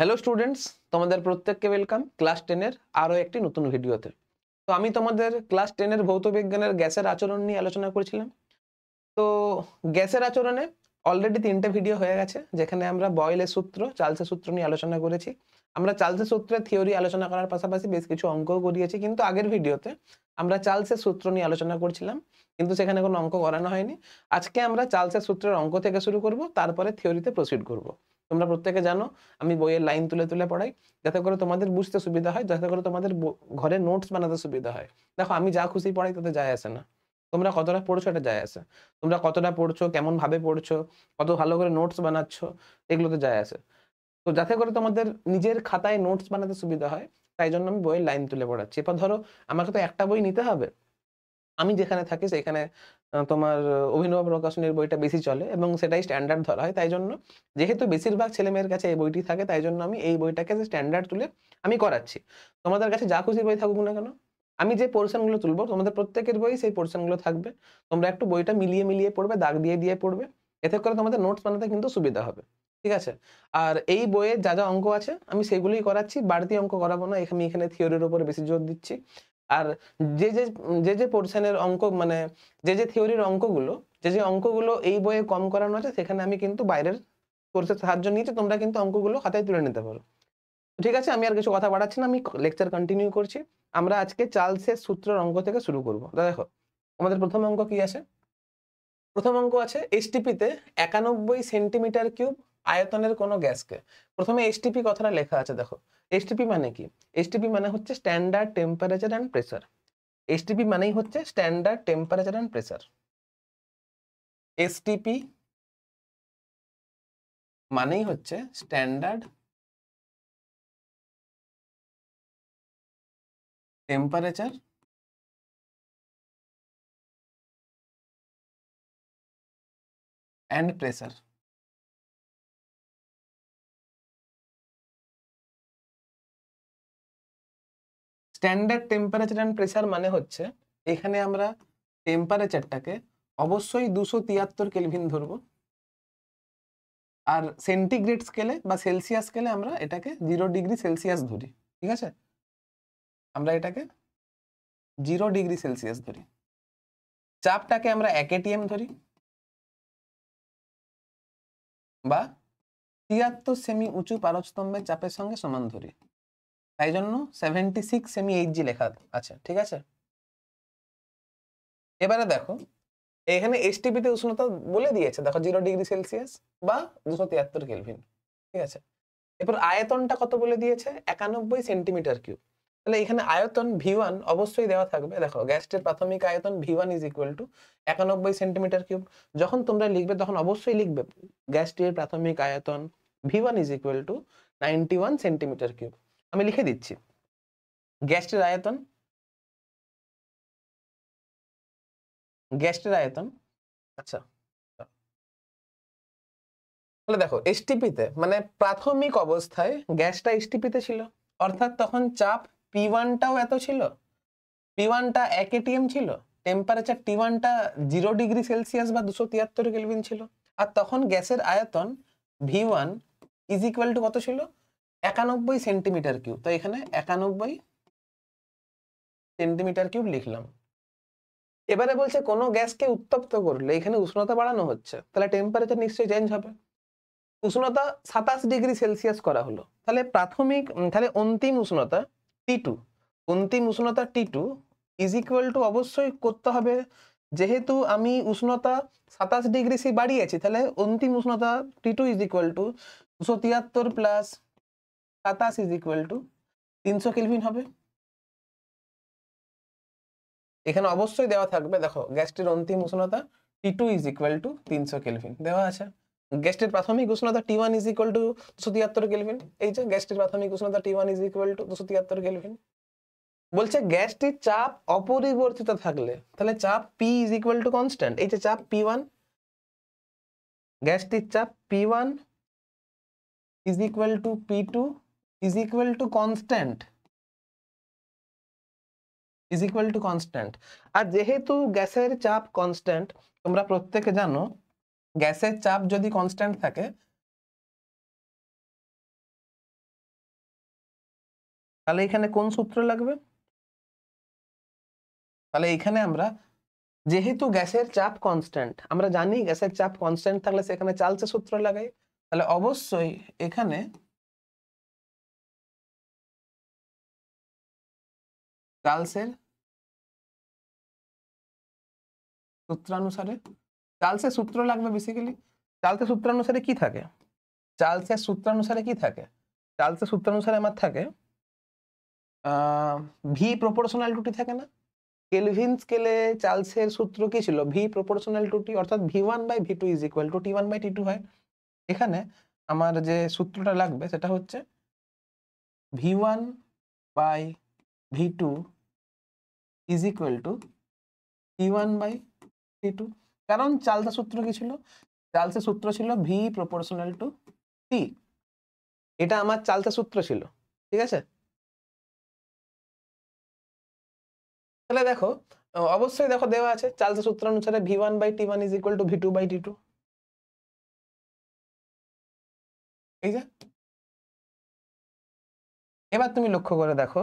Hello students, তোমাদের প্রত্যেককে welcome class 10 এর আরো একটি নতুন ভিডিওতে। তো আমি তোমাদের ক্লাস 10 এর ভৌত বিজ্ঞানের গ্যাসের আচরণ নিয়ে আলোচনা করেছিলাম। তো গ্যাসের আচরণে অলরেডি 3টে ভিডিও হয়ে গেছে, যেখানে আমরা বয়েলের সূত্র, চার্লসের সূত্র নিয়ে আলোচনা করেছি। আমরা চার্লসের সূত্রের থিওরি আলোচনা করার পাশাপাশি বেশ কিছু অঙ্কও করিয়েছি, কিন্তু আগের ভিডিওতে আমরা চার্লসের সূত্র নিয়ে আলোচনা করছিলাম, কিন্তু সেখানে কোনো অঙ্ক করানো হয়নি। আজকে আমরা চার্লসের সূত্রের অঙ্ক থেকে শুরু করব, তারপরে থিওরিতে প্রসিড করব। তোমরা প্রত্যেকে জানো আমি বইয়ের লাইন তুলে তুলে পড়াই, যাতে করে তোমাদের বুঝতে সুবিধা হয়, যাতে করে তোমাদের ঘরে নোটস বানাতে সুবিধা হয়। দেখো, আমি যা খুশি পড়াই তাতে যায় আসে না, তোমরা কতটা পড়ছো এটা যায় আসে। তোমরা কতটা পড়ছো, কেমন ভাবে পড়ছো, কত ভালো করে নোটস বানাচ্ছ, এগুলোতে যায় আসে। তো যাতে করে তোমাদের নিজের খাতায় নোটস বানাতে সুবিধা হয়, তাই জন্য আমি বইয়ের লাইন তুলে পড়াচ্ছি। এবার ধরো, আমাকে তো একটা বই নিতে হবে। আমি যেখানে থাকি সেখানে তোমার অভিনব প্রকাশনীর বইটা বেশি চলে এবং সেটাই স্ট্যান্ডার্ড ধরা হয়। তাই জন্য, যেহেতু বেশিরভাগ ছেলেমেয়ের কাছে এই বইটি থাকে, তাই জন্য আমি এই বইটাকে স্ট্যান্ডার্ড তুলে আমি করাচ্ছি। তোমাদের কাছে যা খুশি বই থাকুক না কেন, আমি যে পোরশন গুলো তুলবো, তোমাদের প্রত্যেকের বই সেই পোরশন গুলো থাকবে। তোমরা একটু বইটা মিলিয়ে মিলিয়ে পড়বে, দাগ দিয়ে দিয়ে পড়বে। এতে করে তোমাদের নোটস বানাতে কিন্তু সুবিধা হবে। ঠিক আছে? আর এই বইয়ে যা যা অঙ্ক আছে আমি সেগুলোই করাচ্ছি, বাড়তি অঙ্ক করাবো না। আমি এখানে থিওরির উপরে বেশি জোর দিচ্ছি। আর যে যে যে পোরশনের অঙ্ক, মানে যে থিওরির অঙ্কগুলো, যে অঙ্কগুলো এই বইয়ে কম করানো আছে, সেখানে আমি কিন্তু বাইরের সোর্সের সাহায্য নিয়েছি। তোমরা কিন্তু অঙ্কগুলো খাতায় তুলে নিতে পারো। ঠিক আছে, আমি আর কিছু কথা বাড়াচ্ছি না, আমি লেকচার কন্টিনিউ করছি। আমরা আজকে চার্লসের সূত্রের অঙ্ক থেকে শুরু করব। দেখো, আমাদের প্রথম অঙ্ক কি আছে? প্রথম অঙ্ক আছে এসটিপিতে 91 সেন্টিমিটার কিউব আয়তনের কোনো গ্যাসকে। প্রথমে এসটিপি কথাটা লেখা আছে, দেখো। এসটিপি মানে কি? এসটিপি মানে হচ্ছে standard temperature and pressure. STP মানেই হচ্ছে standard temperature and pressure. STP মানেই হচ্ছে standard temperature and pressure. Standard temperature and pressure মানে হচ্ছে, এখানে আমরা টেম্পারেচারটাকে অবশ্যই 273 কেলভিন ধরবো, আর সেন্টিগ্রেড স্কেলে বা সেলসিয়াস স্কেলে আমরা এটাকে 0°C ধরি। ঠিক আছে? আমরা এটাকে 0°C ধরি। চাপটাকে আমরা 1 atm ধরি, বা 73 সেমি উঁচু পারস্তম্ভের চাপের সঙ্গে সমান ধরি। তাই জন্য 76 সেমি Hg লেখা আছে। ঠিক আছে? এবারে দেখো, এখানে এসটিপি তে উষ্ণতা বলে দিয়েছে, দেখো 0°C বা 273 কেলভিন। ঠিক আছে? এরপর আয়তনটা কত বলে দিয়েছে? 91 সেন্টিমিটার কিউব। তাহলে এখানে আয়তন V1 অবশ্যই দেওয়া থাকবে। দেখো, গ্যাসটির প্রাথমিক আয়তন V1 = 91 সেন্টিমিটার কিউব। যখন তোমরা লিখবে তখন অবশ্যই লিখবে গ্যাসটির প্রাথমিক আয়তন V1 = 91 সেন্টিমিটার কিউব। আমি লিখে দিচ্ছি গ্যাসটির আয়তন, আচ্ছা। তাহলে দেখো, এসটিপিতে মানে প্রাথমিক অবস্থায় গ্যাসটা এসটিপিতে ছিল, অর্থাৎ তখন চাপ P1টাও এত ছিল, P1টা 1 atm ছিল, টেম্পারেচার T1টা 0°C বা 273 কেলভিন ছিল। আর তখন গ্যাসের আয়তন V1 = কত ছিল? 91 সেন্টিমিটার কিউব। তো এখানে 91 সেন্টিমিটার কিউব লিখলাম। এবারে বলছে কোনো গ্যাসকে উত্তপ্ত করলে এখানে উষ্ণতা বাড়ানো হচ্ছে, তাহলে টেম্পারেচার নিশ্চয়ই চেঞ্জ হবে। উষ্ণতা 27°C করা হলো। তাহলে তাহলে অন্তিম উষ্ণতা T2, অন্তিম উষ্ণতা T2 অবশ্যই করতে হবে, যেহেতু আমি উষ্ণতা 27°C বাড়িয়েছি, তাহলে অন্তিম উষ্ণতা T2 273 প্লাস 27 300 কেলভিন হবে। এখানে অবশ্যই দেওয়া থাকবে, দেখো গ্যাসটির অন্তিম উষ্ণতা T2 300 কেলভিন দেওয়া আছে। গ্যাসটির প্রাথমিক উষ্ণতা T1 273 কেলভিন। এই যে গ্যাসটির প্রাথমিক উষ্ণতা T1 273 কেলভিন। বলছে গ্যাসটির চাপ অপরিবর্তিত থাকলে, তাহলে চাপ P কনস্ট্যান্ট। এই যে চাপ P1, গ্যাসটির চাপ P1 P2 কনস্ট্যান্ট। আর যেহেতু গ্যাসের চাপ কনস্ট্যান্ট, তোমরা প্রত্যেকে জানো গ্যাসের চাপ যদি কনস্ট্যান্ট থাকে তাহলে এখানে কোন সূত্র লাগবে? তাহলে এখানে আমরা যেহেতু গ্যাসের চাপ কনস্ট্যান্ট, আমরা জানি গ্যাসের চাপ কনস্ট্যান্ট থাকলে সেখানে চার্লসের সূত্র লাগাই। তাহলে অবশ্যই এখানে চার্লসের সূত্রানুসারে, চার্লসের সূত্র লাগবে বেসিক্যালি। চার্লসের সূত্রানুসারে কি থাকে? চার্লসের সূত্রানুসারে কি থাকে? চার্লসের সূত্রানুসারে আমার থাকে ভি প্রপোর্শনাল টু টি থাকে না? কেলভিন স্কেলে চার্লসের সূত্র কি ছিল? ভি প্রপোর্শনাল টু টি, অর্থাৎ V1/V2 is equal two T1/T2 হয়। এখানে আমার যে সূত্রটা লাগবে সেটা হচ্ছে V1/V2 is equal two T1/T2। কারণ চার্লসের সূত্র কি ছিল? চার্লসের সূত্র ছিল ভি প্রপোর্শনাল টু টি। এটা আমার চার্লসের সূত্র ছিল, ঠিক আছে? তাহলে দেখো, অবশ্যই দেখো দেওয়া আছে চার্লসের সূত্র অনুসারে V1/T1 is equal two V2/T2। এই যে, এবার তুমি লক্ষ্য করে দেখো,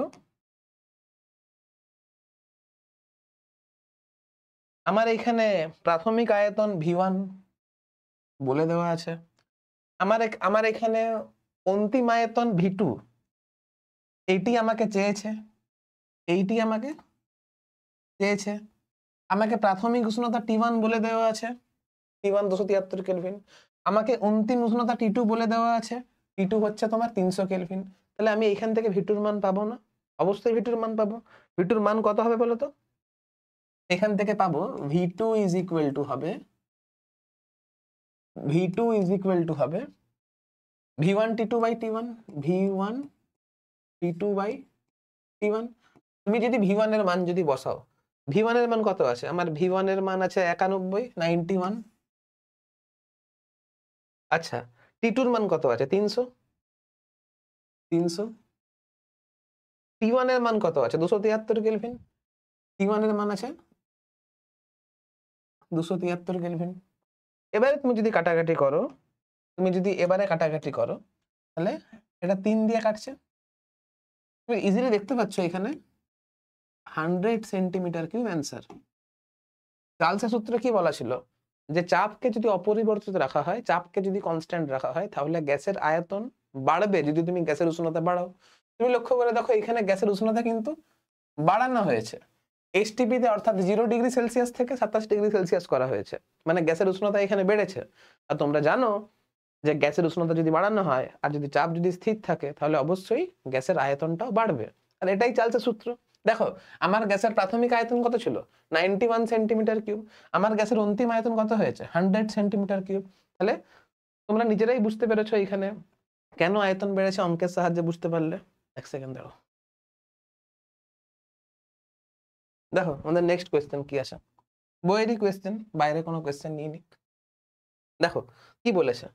আমার এখানে প্রাথমিক আয়তন V1 বলে দেওয়া আছে। আমার এখানে অন্তিম আয়তন V2, এইটি আমাকে চেয়েছে, এইটি আমাকে চেয়েছে। আমাকে প্রাথমিক উষ্ণতা T1 বলে দেওয়া আছে, T1 273 কেলভিন। আমাকে অন্তিম উষ্ণতা T2 বলে দেওয়া আছে, T2 হচ্ছে তোমার 300 কেলভিন। তাহলে আমি এখান থেকে V2 এর মান পাবো না? অবশ্যই V2 এর মান পাবো। V2 এর মান কত হবে বলো তো? এখান থেকে পাবো V2 ইজ ইকুয়াল টু হবে, V2 ইজ ইকুয়াল টু হবে V1T2/T1, V1T2/T1। তুমি যদি V1 এর মান যদি বসাও, V1 এর মান কত আছে? আমার V1 এর মান আছে 91। আচ্ছা, T2 এর মান কত আছে? 300। T1 এর মান কত আছে? 273 কেলভিন। T1 এর মান আছে 273 কেলভিন। এবারে তুমি যদি কাটাকাটি করো, তাহলে এটা 3 দিয়ে কাটছে। তুমি ইজিলি দেখতে পাচ্ছ এখানে 100 সেন্টিমিটার কিউব অ্যান্সার। চার্লসের সূত্রে কি বলা ছিল? যে চাপকে যদি অপরিবর্তিত রাখা হয়, চাপকে যদি কনস্ট্যান্ট রাখা হয়, তাহলে গ্যাসের আয়তন বাড়বে যদি তুমি গ্যাসের উষ্ণতা বাড়াও। তুমি লক্ষ্য করে দেখো এখানে গ্যাসের উষ্ণতা কিন্তু বাড়ানো হয়েছে। STP তে, অর্থাৎ 0 ডিগ্রি সেলসিয়াস থেকে 27 ডিগ্রি সেলসিয়াস করা হয়েছে, মানে গ্যাসের উষ্ণতা এখানে বেড়েছে। আর তোমরা জানো যে গ্যাসের উষ্ণতা যদি বাড়ানো হয় আর যদি চাপ যদি স্থির থাকে, তাহলে অবশ্যই গ্যাসের আয়তনটাও বাড়বে। আর এটাই চার্লসের সূত্র। দেখো, আমার গ্যাসের প্রাথমিক আয়তন কত ছিল? 91 সেন্টিমিটার কিউব। আমার গ্যাসের অন্তিম আয়তন কত হয়েছে? 100 সেন্টিমিটার কিউব। তাহলে তোমরা নিজেরাই বুঝতে পেরেছো এখানে কেন আয়তন বেড়েছে, অঙ্কের সাহায্যে বুঝতে পারলে। এক সেকেন্ড দেখো, দেখো আমাদের নেক্সট কোয়েশ্চেন কি আছে। বইয়েরই কোয়েশ্চেন, বাইরে কোনো কোয়েশ্চেন নিয়ে নি। দেখো কি বলেছে,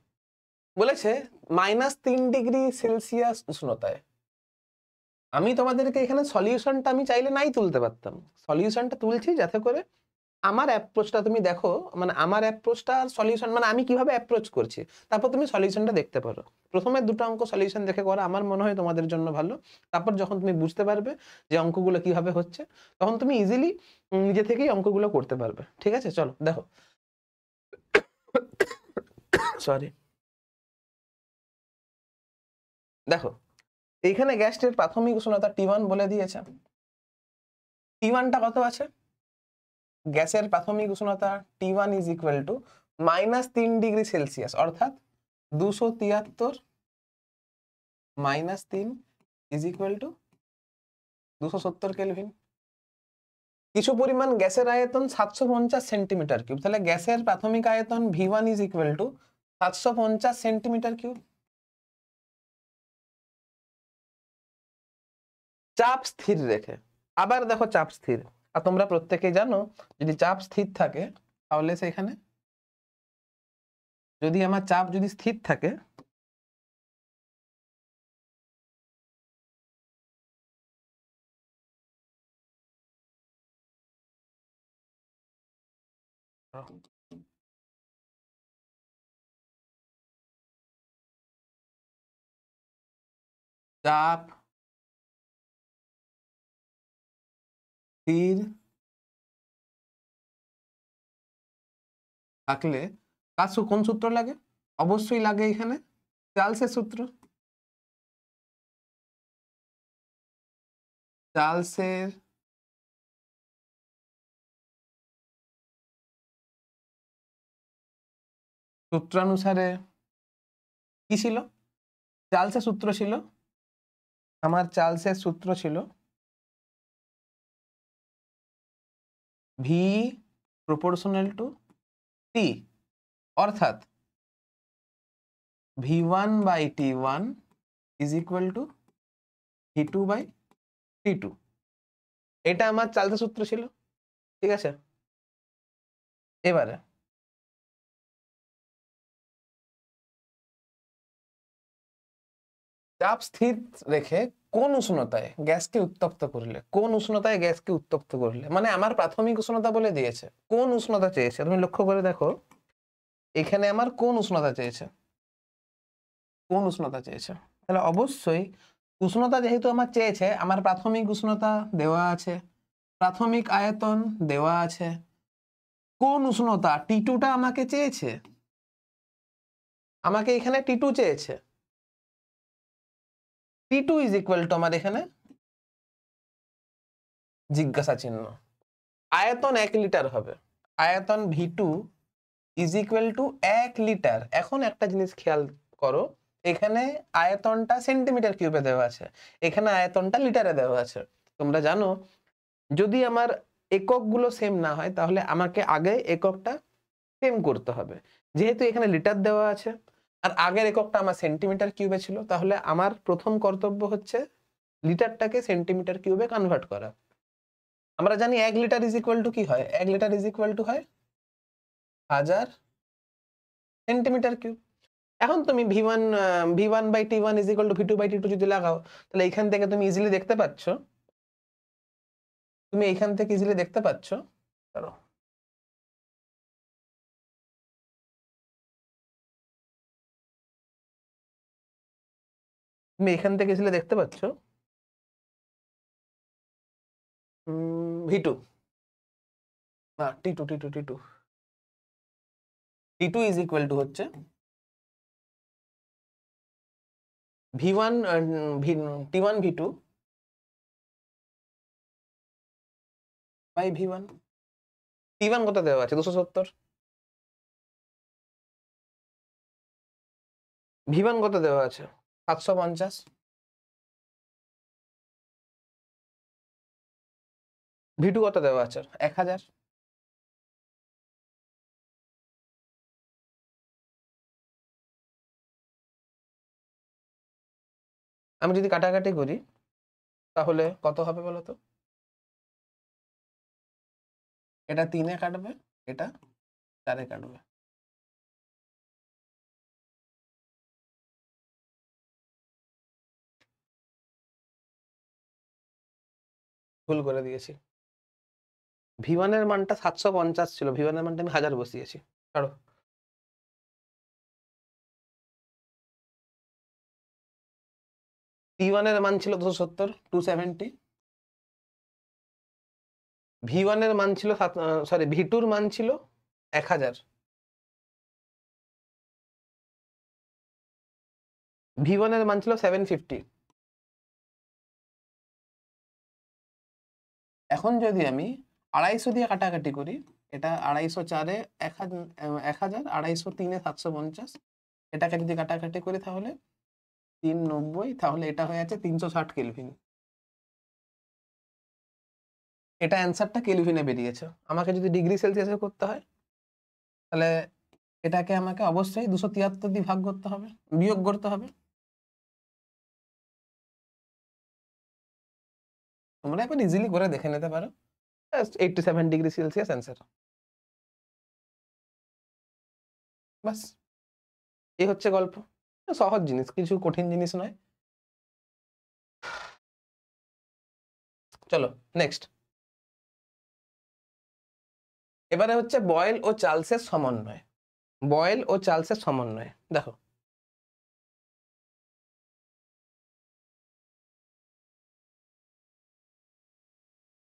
বলেছে -3 ডিগ্রি সেলসিয়াস উষ্ণতায়। আমি তোমাদেরকে এখানে সলিউশনটা আমি চাইলে নাই তুলতে পারতাম। সলিউশনটা তুলছি যাতে করে আমার অ্যাপ্রোচটা তুমি দেখো, মানে আমার অ্যাপ্রোচটা সলিউশন, মানে আমি কিভাবে অ্যাপ্রোচ করছি, তারপর তুমি সলিউশনটা দেখতে পারো। প্রথমে দুটো অঙ্ক সলিউশন দেখে করা আমার মনে হয় তোমাদের জন্য ভালো। তারপর যখন তুমি বুঝতে পারবে যে অঙ্কগুলো কিভাবে হচ্ছে, তখন তুমি ইজিলি নিজে থেকেই অঙ্কগুলো করতে পারবে। ঠিক আছে, চলো দেখো। সরি, দেখো এইখানে গ্যাসটির প্রাথমিক উষ্ণতা T1 বলে দিয়েছে। T1টা কত আছে? গ্যাসের প্রাথমিক উষ্ণতা T1 is equal two -3 degree Celsius, অর্থাৎ 273 -3 ইজ ইকুয়াল টু 270 কেলভিন। কিছু পরিমাণ গ্যাসের আয়তন 750 সেন্টিমিটার কিউব। তাহলে গ্যাসের প্রাথমিক আয়তন V1 is equal two 750 centimetre cube. চাপ স্থির রেখে, আবার দেখো চাপ স্থির। আর তোমরা প্রত্যেকেই জানো যদি চাপ স্থির থাকে, তাহলে সেখানে যদি আমার চাপ যদি স্থির থাকে, চাপ স্থির থাকলে কোন সূত্র লাগে? অবশ্যই লাগে এখানে চার্লসের সূত্র। চার্লসের সূত্রানুসারে কি ছিল? চার্লসের সূত্র ছিল, আমার চার্লসের সূত্র ছিল ভি প্রপোর্শনাল টু টি, অর্থাৎ v1/t1 is equal two v2/t2। এটা আমার চার্লসের সূত্র ছিল, ঠিক আছে। এবারে চাপ স্থির রেখে কোন উষ্ণতায় গ্যাসকে উত্তপ্ত করলে, কোন উষ্ণতায় গ্যাসকে উত্তপ্ত করলে, মানে আমার প্রাথমিক উষ্ণতা বলে দিয়েছে, কোন উষ্ণতা চেয়েছে তুমি লক্ষ্য করে দেখো, এখানে আমার কোন উষ্ণতা চেয়েছে, কোন উষ্ণতা চেয়েছে, তাহলে অবশ্যই উষ্ণতা যেহেতু আমার চেয়েছে, আমার প্রাথমিক উষ্ণতা দেওয়া আছে, প্রাথমিক আয়তন দেওয়া আছে, কোন উষ্ণতা T2টা আমাকে চেয়েছে, আমাকে এখানে T2 চেয়েছে, T2 ইজ ইকুয়াল টু আমার এখানে জিজ্ঞাসা চিহ্ন, আয়তন 1 লিটার হবে, আয়তন V2 is equal to 1 litre. এখন একটা জিনিস খেয়াল করো, এখানে আয়তনটা সেন্টিমিটার কিউবে দেওয়া আছে, এখানে আয়তনটা লিটারে দেওয়া আছে। তোমরা জানো যদি আমার এককগুলো সেম না হয় তাহলে আমাকে আগে এককটা সেম করতে হবে। যেহেতু এখানে লিটার দেওয়া আছে আর আগের এককটা আমার সেন্টিমিটার কিউবে ছিল, তাহলে আমার প্রথম কর্তব্য হচ্ছে লিটারটাকে সেন্টিমিটার কিউবে কনভার্ট করা। আমরা জানি 1 লিটার ইজ ইকুয়াল টু কি হয়, 1 লিটার ইজ ইকুয়াল টু হয় 1000 সেন্টিমিটার কিউব। এখন তুমি v1/t1 is equal two v2/t2 যদি লাগাও, তাহলে এখান থেকে তুমি ইজিলি দেখতে পাচ্ছ, তুমি এইখান থেকে ইজিলি দেখতে পাচ্ছ, ধরো তুমি এখান থেকে ইজিলি দেখতে পাচ্ছ v2 না t2 ইজ ইকুয়াল টু হচ্ছে v1 t1 v2 by v1। t1 কত দেওয়া আছে 270, v1 কত দেওয়া আছে 750, v2 কত দেওয়া আছে 1000। আমি যদি কাটাকাটি করি তাহলে কত হবে বলো তো, এটা 3-এ কাটবে, এটা 4-এ কাটবে, ভুল করে দিয়েছি। v1 এর মানটা 750 ছিল, v1 এর মানটা আমি 1000 বসিয়েছি, ছাড়ো। t1 এর মান ছিল 270, 270, v1 এর মান ছিল সরি v2 এর মান ছিল 1000, v1 এর মান ছিল 750। এখন যদি আমি 250 দিয়ে কাটাকাটি করি, এটা 250 4-এ 1000, 250 3-এ 750, এটাকে যদি কাটাকাটি করি তাহলে 390, তাহলে এটা হয়ে যাচ্ছে 360 কেলভিন। এটা অ্যান্সারটা কেলভিনে বেরিয়েছে। আমাকে যদি ডিগ্রি সেলসিয়াসে করতে হয় তাহলে এটাকে আমাকে অবশ্যই 273 দিয়ে ভাগ করতে হবে, বিয়োগ করতে হবে। তোমরা এখন ইজিলি করে দেখে নিতে পারো, 87 ডিগ্রি সেলসিয়াস অ্যান্সার। বাস, এই হচ্ছে গল্প, সহজ জিনিস, কিছু কঠিন জিনিস নয়। চলো নেক্সট। এবারে হচ্ছে বয়েল ও চার্লসের সমন্বয়, বয়েল ও চার্লসের সমন্বয়। দেখো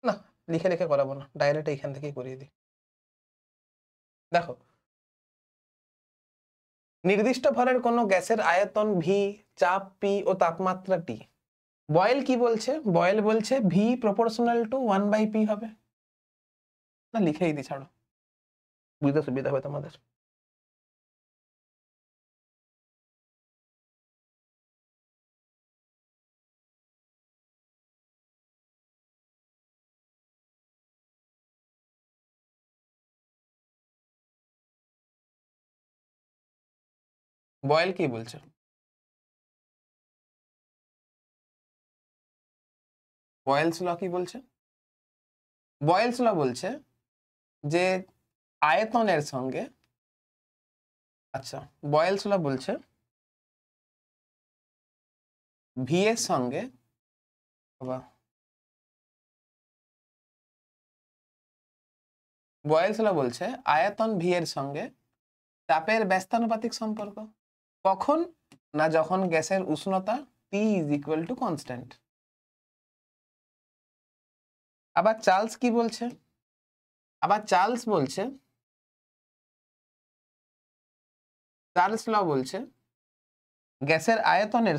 না, লিখে লিখে করাবো না, ডাইরেক্ট এইখান থেকেই করিয়ে দিই। দেখো, নির্দিষ্ট ভরের কোনো গ্যাসের আয়তন ভি, চাপ পি ও তাপমাত্রা টি। বয়েল কি বলছে? বয়েল বলছে ভি প্রপোর্শনাল টু 1/p হবে। না লিখেই দিই, ছাড়ো, বুঝতে সুবিধা হবে তোমাদের। বয়েল কি বলছে? বয়েলস ল কি বলছে? বয়েলস ল বলছে যে আয়তনের সঙ্গে, আচ্ছা, বয়েলস ল বলছে ভি এর সঙ্গে, বয়েলস ল বলছে আয়তন ভি এর সঙ্গে চাপের ব্যস্তানুপাতিক সম্পর্ক। কখন? না যখন গ্যাসের উষ্ণতা টি ইজ ইকুয়াল টু কনস্ট্যান্ট। আবার চার্লস কি বলছে? আবার চার্লস বলছে, চার্লস ল বলছে গ্যাসের আয়তনের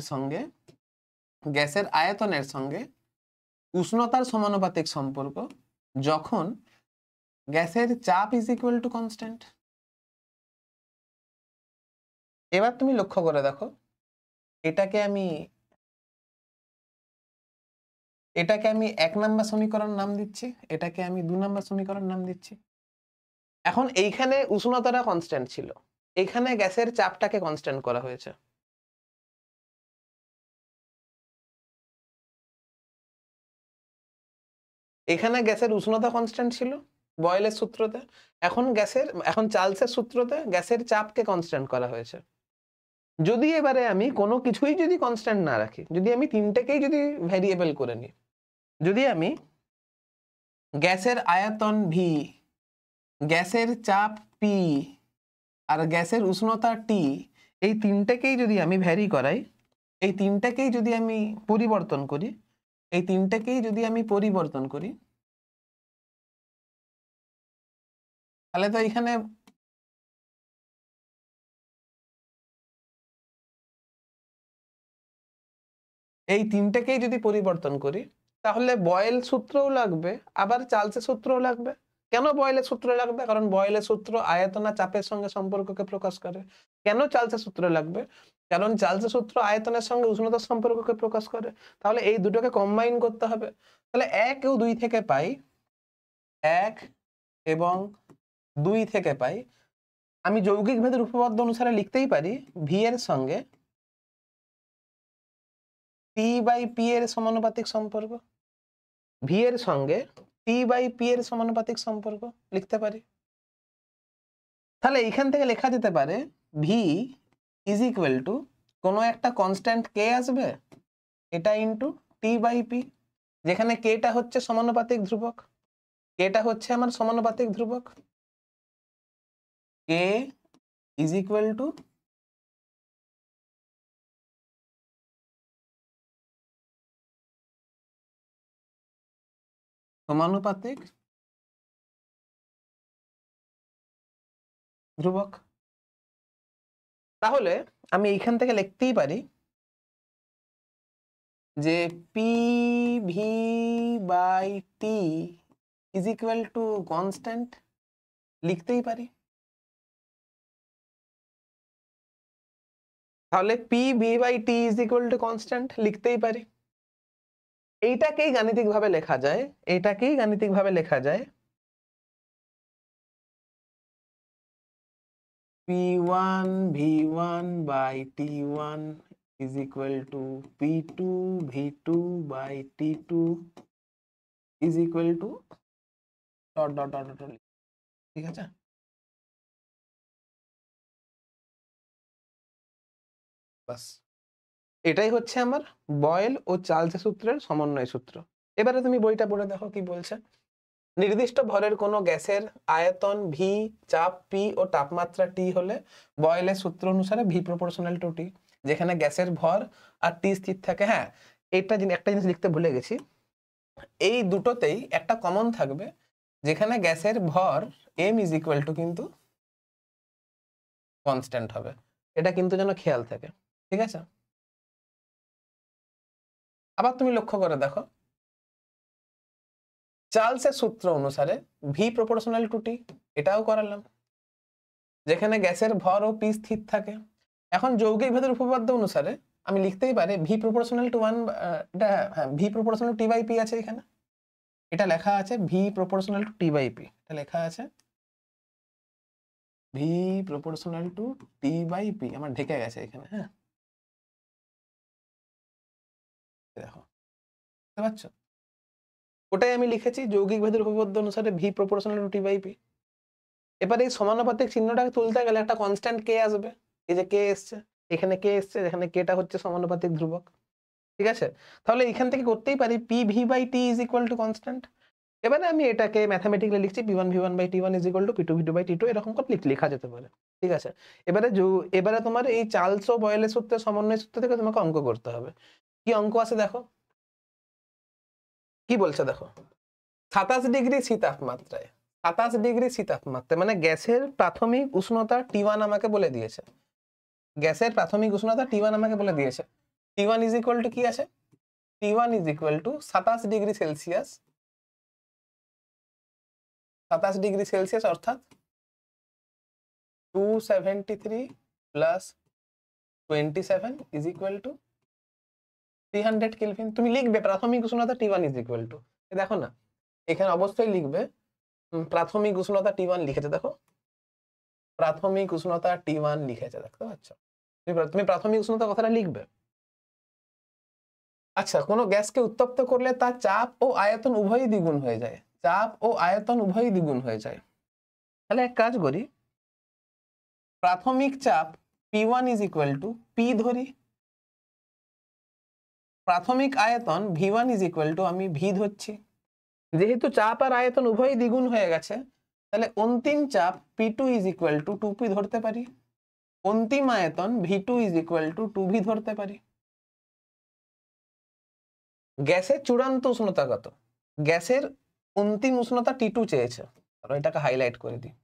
সঙ্গে উষ্ণতার সমানুপাতিক সম্পর্ক যখন গ্যাসের চাপ ইজ ইকুয়াল টু কনস্ট্যান্ট। এবার তুমি লক্ষ্য করে দেখো, এটাকে আমি 1 নম্বর সমীকরণ নাম দিচ্ছি, এটাকে আমি 2 নম্বর সমীকরণ নাম দিচ্ছি। এখন এইখানে উষ্ণতাটা কনস্ট্যান্ট ছিল, এইখানে গ্যাসের চাপটাকে কনস্ট্যান্ট করা হয়েছে। এখানে গ্যাসের উষ্ণতা কনস্ট্যান্ট ছিল বয়েলের সূত্রতে, এখন চার্লসের সূত্রতে গ্যাসের চাপকে কনস্ট্যান্ট করা হয়েছে। যদি এবারে আমি কোনো কিছুই যদি কনস্ট্যান্ট না রাখি, যদি আমি তিনটেকেই যদি ভ্যারিয়েবল করে নিই, যদি আমি গ্যাসের আয়তন ভি, গ্যাসের চাপ পি আর গ্যাসের উষ্ণতা টি, এই তিনটেকেই যদি আমি ভ্যারি করাই, এই তিনটেকেই যদি আমি পরিবর্তন করি, তাহলে তো এখানে এই তিনটেকেই যদি পরিবর্তন করি তাহলে বয়েল সূত্রও লাগবে, আবার চার্লসের সূত্রও লাগবে। কেন বয়েলের সূত্র লাগবে? কারণ বয়েলের সূত্র আয়তন আর চাপের সঙ্গে সম্পর্ককে প্রকাশ করে। কেন চার্লসের সূত্র লাগবে? কারণ চার্লসের সূত্র আয়তনের সঙ্গে উষ্ণতার সম্পর্ককে প্রকাশ করে। তাহলে এই দুটোকে কম্বাইন করতে হবে। তাহলে 1 ও 2 থেকে পাই, 1 এবং 2 থেকে পাই, আমি যৌগিক ভেদের উপপাদ্য অনুসারে লিখতেই পারি ভি এর সঙ্গে T/P এর সমানুপাতিক সম্পর্ক, ভি এর সঙ্গে T/P এর সমানুপাতিক সম্পর্ক লিখতে পারি। তাহলে এইখান থেকে লেখা যেতে পারে ভি ইজ ইকুয়াল টু কোনো একটা কনস্ট্যান্ট কে আসবে, এটা ইন্টু T/P, যেখানে কেটা হচ্ছে সমানুপাতিক ধ্রুবক, কেটা হচ্ছে আমার সমানুপাতিক ধ্রুবক, কে ইজ ইকুয়াল টু সমানুপাতিক ধ্রুবক। তাহলে আমি এইখান থেকে লিখতেই পারি যে P V by T is equal to constant, লিখতেই পারি। তাহলে P V by T is equal to constant লিখতেই পারি। এইটাকেই গাণিতিকভাবে লেখা যায়, P1 V1 by T1 is equal to P2 V2 by T2 is equal to dot dot dot dot, ঠিক আছে? বাস, এটাই হচ্ছে আমার বয়েল ও চার্লস সূত্রের সমন্বয় সূত্র। এবারে তুমি বইটা পড়ে দেখো কি বলছে। নির্দিষ্ট ভরের কোনো গ্যাসের আয়তন ভি, চাপ পি ও তাপমাত্রা টি হলে বয়েলের সূত্র অনুসারে ভি প্রপোর্শনাল টু টি, যেখানে গ্যাসের ভর আর টি স্থির থাকে। হ্যাঁ, একটা জিনিস লিখতে ভুলে গেছি, এই দুটোতেই একটা কমন থাকবে, যেখানে গ্যাসের ভর m ইজ ইকুয়াল টু কিন্তু কনস্ট্যান্ট হবে। এটা কিন্তু যেন খেয়াল থাকে, ঠিক আছে? আবার তুমি লক্ষ্য করে দেখো, চার্লসের সূত্র অনুসারে ভি প্রপোর্শনাল টু টি, এটাও করালাম, যেখানে গ্যাসের ভর ও পি স্থির থাকে। এখন যৌগিক ভেদের উপপাদ্য অনুসারে আমি লিখতেই পারি ভি প্রপোর্শনাল টু 1, এটা হ্যাঁ V proportional T by P আছে এখানে, এটা লেখা আছে V proportional to T by P, এটা লেখা আছে V proportional to T by P, আমার ঢেকে গেছে এখানে, হ্যাঁ দেখো, বুঝতে পারছো? ওটাই আমি লিখেছি যৌগিক ভেদের উপপাদ্য অনুসারে V proportional to T by P. এবার এই সমানুপাতিক চিহ্নটাকে তুলতে গেলে একটা কনস্ট্যান্ট কে আসবে, এই যে কে এসছে, এখানে কে এসছে, এখানে কেটা হচ্ছে সমানুপাতিক ধ্রুবক, ঠিক আছে? তাহলে এখান থেকে করতেই পারি P V by T is equal to constant. এবারে আমি এটাকে ম্যাথামেটিক্যালি লিখছি P one V one by T one is equal to P two V two by T two, এরকম করে লেখা যেতে পারে, ঠিক আছে? এবারে তোমার এই চার্লস ও বয়েলের সূত্রের সমন্বয় সূত্র থেকে তোমাকে অঙ্ক করতে হবে। কি অঙ্ক আছে দেখো, কি বলছে দেখো, 27 ডিগ্রি সি তাপমাত্রায়, 27 ডিগ্রি সি তাপমাত্রায় মানে গ্যাসের প্রাথমিক উষ্ণতা টি1 আমাকে বলে দিয়েছে, গ্যাসের প্রাথমিক উষ্ণতা টি1 আমাকে বলে দিয়েছে। টি1 ইজ ইকুয়াল টু কি আছে, T one is equal to 27 degree Celsius, 27 degree Celsius অর্থাৎ 273 plus 27 is equal to 300 kelvin. তুমি লিখবে প্রাথমিক উষ্ণতা টি1 ইজ ইকুয়াল টু, দেখো না এখানে অবশ্যই লিখবে প্রাথমিক উষ্ণতা টি1 লিখেছে, দেখো প্রাথমিক উষ্ণতা টি1 লিখেছে, দেখতে পাচ্ছ? তুমি প্রাথমিক উষ্ণতা কথাটা লিখবে। আচ্ছা, কোনো গ্যাসকে উত্তপ্ত করলে তার চাপ ও আয়তন উভয়ই দ্বিগুণ হয়ে যায়, চাপ ও আয়তন উভয়ই দ্বিগুণ হয়ে যায়। তাহলে এক কাজ করি, প্রাথমিক চাপ P1 is equal two P ধরি, প্রাথমিক আয়তন V1 ইজ ইকুয়াল টু আমি ভি ধরছি। যেহেতু চাপ আর আয়তন উভয়ই দ্বিগুণ হয়ে গেছে, তাহলে অন্তিম চাপ P2 is equal to 2P ধরতে পারি, অন্তিম আয়তন V2 is equal two 2V ধরতে পারি। গ্যাসের চূড়ান্ত উষ্ণতা কত? গ্যাসের অন্তিম উষ্ণতা T2 চেয়েছে, এটাকে হাইলাইট করে দিই।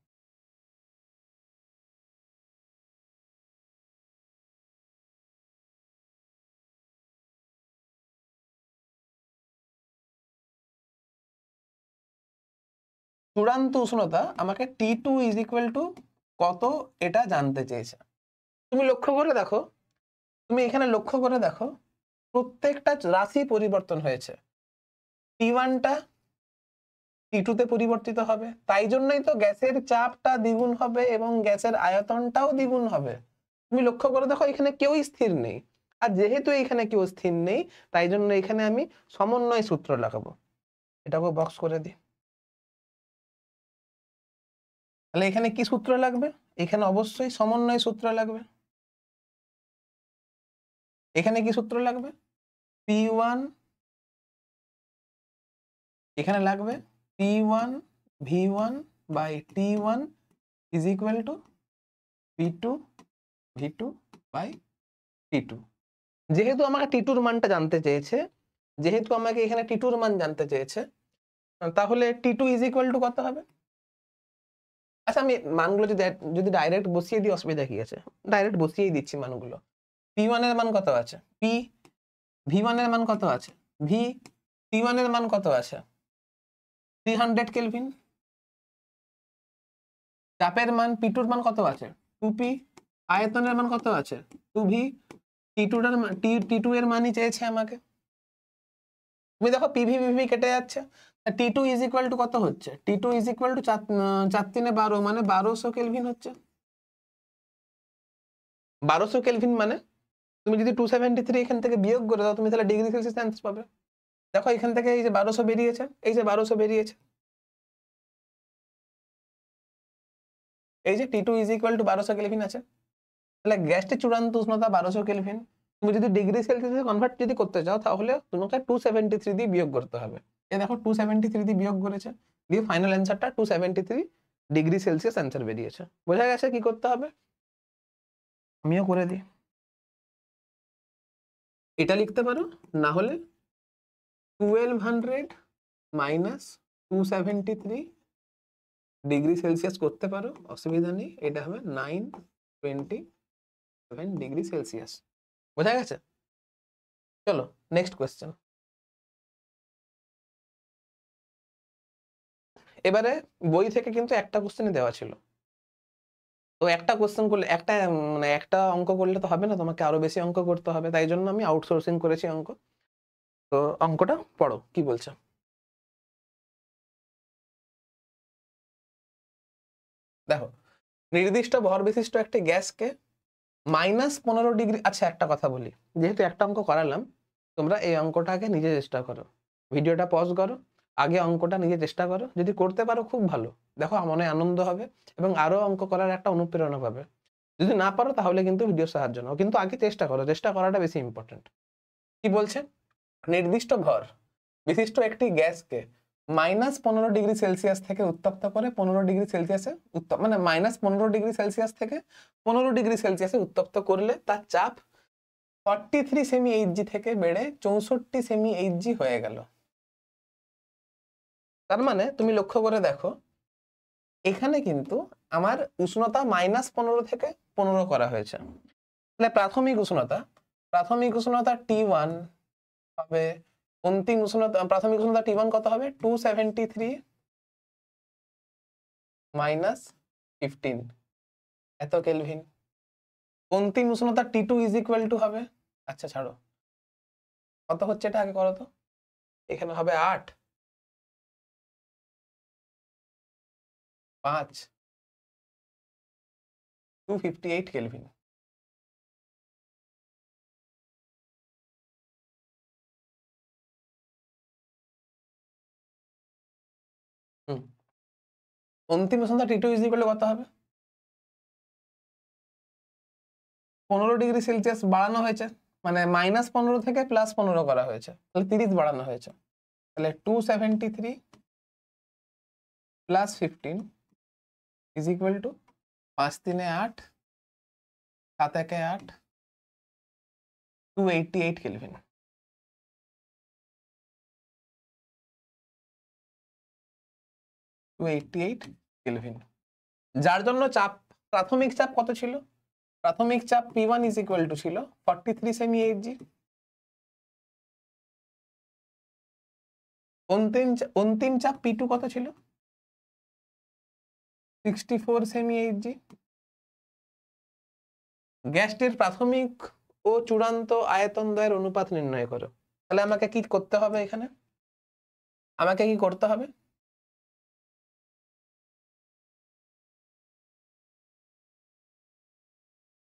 চূড়ান্ত উষ্ণতা আমাকে T2 ইজ ইকুয়াল টু কত এটা জানতে চেয়েছে। তুমি লক্ষ্য করে দেখো, তুমি এখানে লক্ষ্য করে দেখো প্রত্যেকটা রাশি পরিবর্তন হয়েছে, T1টা T2 তে পরিবর্তিত হবে, তাই জন্যই তো গ্যাসের চাপটা দ্বিগুণ হবে এবং গ্যাসের আয়তনটাও দ্বিগুণ হবে। তুমি লক্ষ্য করে দেখো এখানে কেউই স্থির নেই, আর যেহেতু এখানে কেউ স্থির নেই তাই জন্য এখানে আমি সমন্বয় সূত্র লাগাবো, এটাকে বক্স করে দিই। তাহলে এখানে কি সূত্র লাগবে? এখানে অবশ্যই সমন্বয় সূত্র লাগবে। এখানে কি সূত্র লাগবে? P1, এখানে লাগবে P1 V1 by T1 is equal to P2 V2 by T2। যেহেতু আমাকে T2 এর মানটা জানতে চেয়েছে, যেহেতু আমাকে এখানে T2 এর মান জানতে চেয়েছে, তাহলে T2 ইজ ইকুয়াল টু কত হবে? আচ্ছা, আমি মানগুলো যদি ডাইরেক্ট বসিয়ে দিই অসুবিধা কি আছে? ডাইরেক্ট বসিয়েই দিচ্ছি মানগুলো। P1 এর মান কত আছে? P, V1 এর মান কত আছে? V, T1 এর মান কত আছে? 300 কেলভিন। চাপের মান P2 এর মান কত আছে? 2P। আয়তনের মান কত আছে? 2V। T2 এর মানই চেয়েছে আমাকে। তুমি দেখো PV কেটে যাচ্ছে, T2 ইজ ইকুয়াল টু কত হচ্ছে? T2 ইজ ইকুয়াল টু 4 3 12 মানে 1200 কেলভিন হচ্ছে। 1200 কেলভিন মানে তুমি যদি 273 এখান থেকে বিয়োগ করে দাও তুমি তাহলে ডিগ্রি সেলসিয়াস অ্যান্সার পাবে। দেখো এখান থেকে এই যে 1200 বেরিয়েছে, এই যে 1200 বেরিয়েছে, এই যে T2 is equal two 1200 kelvin আছে। তাহলে গ্যাসটির চূড়ান্ত উষ্ণতা 1200 কেলভিন। তুমি যদি ডিগ্রি সেলসিয়াসে কনভার্ট যদি করতে চাও তাহলে তোমাকে 273 দিয়ে বিয়োগ করতে হবে। এই দেখো 273 দিয়ে বিয়োগ করেছে, দিয়ে ফাইনাল অ্যান্সারটা 273 ডিগ্রি সেলসিয়াস অ্যান্সার বেরিয়েছে। বোঝা গেছে কি করতে হবে? আমিও করে দিই। এটা লিখতে পারো, না হলে 1200 মাইনাস 273 ডিগ্রি সেলসিয়াস করতে পারো, অসুবিধা নেই। এটা হবে 927 ডিগ্রি সেলসিয়াস। বোঝা গেছে? চলো নেক্সট কোয়েশ্চেন। এবারে বই থেকে কিন্তু একটা কোশ্চেনই দেওয়া ছিল, তো একটা কোশ্চেন করলে একটা মানে একটা অঙ্ক করলে তো হবে না, তোমাকে আরো বেশি অঙ্ক করতে হবে, তাই জন্য আমি আউটসোর্সিং করেছি অঙ্ক। তো অঙ্কটা পড়ো, কি বলছো? দেখো, নির্দিষ্ট ভর বিশিষ্ট একটি গ্যাসকে -15 ডিগ্রি, আচ্ছা একটা কথা বলি, যেহেতু একটা অঙ্ক করালাম, তোমরা এই অঙ্কটাকে নিজে চেষ্টা করো, ভিডিওটা পজ করো, আগে অঙ্কটা নিজে চেষ্টা করো, যদি করতে পারো খুব ভালো, দেখো মনে আনন্দ হবে এবং আরো অঙ্ক করার একটা অনুপ্রেরণা পাবে। যদি না পারো তাহলে কিন্তু ভিডিও সাহায্য নাও, কিন্তু আগে চেষ্টা করো, চেষ্টা করাটা বেশি ইম্পর্টেন্ট। কি বলছে? নির্দিষ্ট ভর বিশিষ্ট একটি গ্যাসকে -15 ডিগ্রি সেলসিয়াস থেকে উত্তপ্ত করে 15 ডিগ্রি সেলসিয়াসে মানে -15 ডিগ্রি সেলসিয়াস থেকে 15 ডিগ্রি সেলসিয়াসে উত্তপ্ত করলে তার চাপ 43 সেমি এইচজি থেকে বেড়ে 64 সেমি এইচজি হয়ে গেল। তার মানে তুমি লক্ষ্য করে দেখো, এখানে কিন্তু আমার উষ্ণতা -15 থেকে 15 করা হয়েছে। তাহলে প্রাথমিক উষ্ণতা T1 হবে, অন্তিম উষ্ণতা প্রাথমিক উষ্ণতা T1 কত হবে? 273 মাইনাস 15 এত কেলভিন। অন্তিম উষ্ণতা T2 ইজ ইকুয়াল টু হবে, আচ্ছা ছাড়ো, কত হচ্ছে এটা আগে করো তো, এখানে হবে 8 5 258 কেলভিন। অন্তিম উষ্ণতা T2 ইজ ইকুয়াল টু কত হবে? 15 ডিগ্রি সেলসিয়াস বাড়ানো হয়েছে, মানে -15 থেকে +15 করা হয়েছে, তাহলে 30 বাড়ানো হয়েছে, তাহলে 273 + 15 ইজ ইকুয়াল টু 5 3 8 7 1 8 288 কেলভিন। যার জন্য চাপ, প্রাথমিক চাপ কত ছিল? প্রাথমিক চাপ P1 ইজ ইকুয়াল টু ছিল 43 সেমি এইচজি। অন্তিম চাপ P2 কত ছিল? 64 সেমি এইচজি। গ্যাসটির প্রাথমিক ও চূড়ান্ত আয়তন দ্বয়ের অনুপাত নির্ণয় করো। তাহলে আমাকে কি করতে হবে? এখানে আমাকে কি করতে হবে?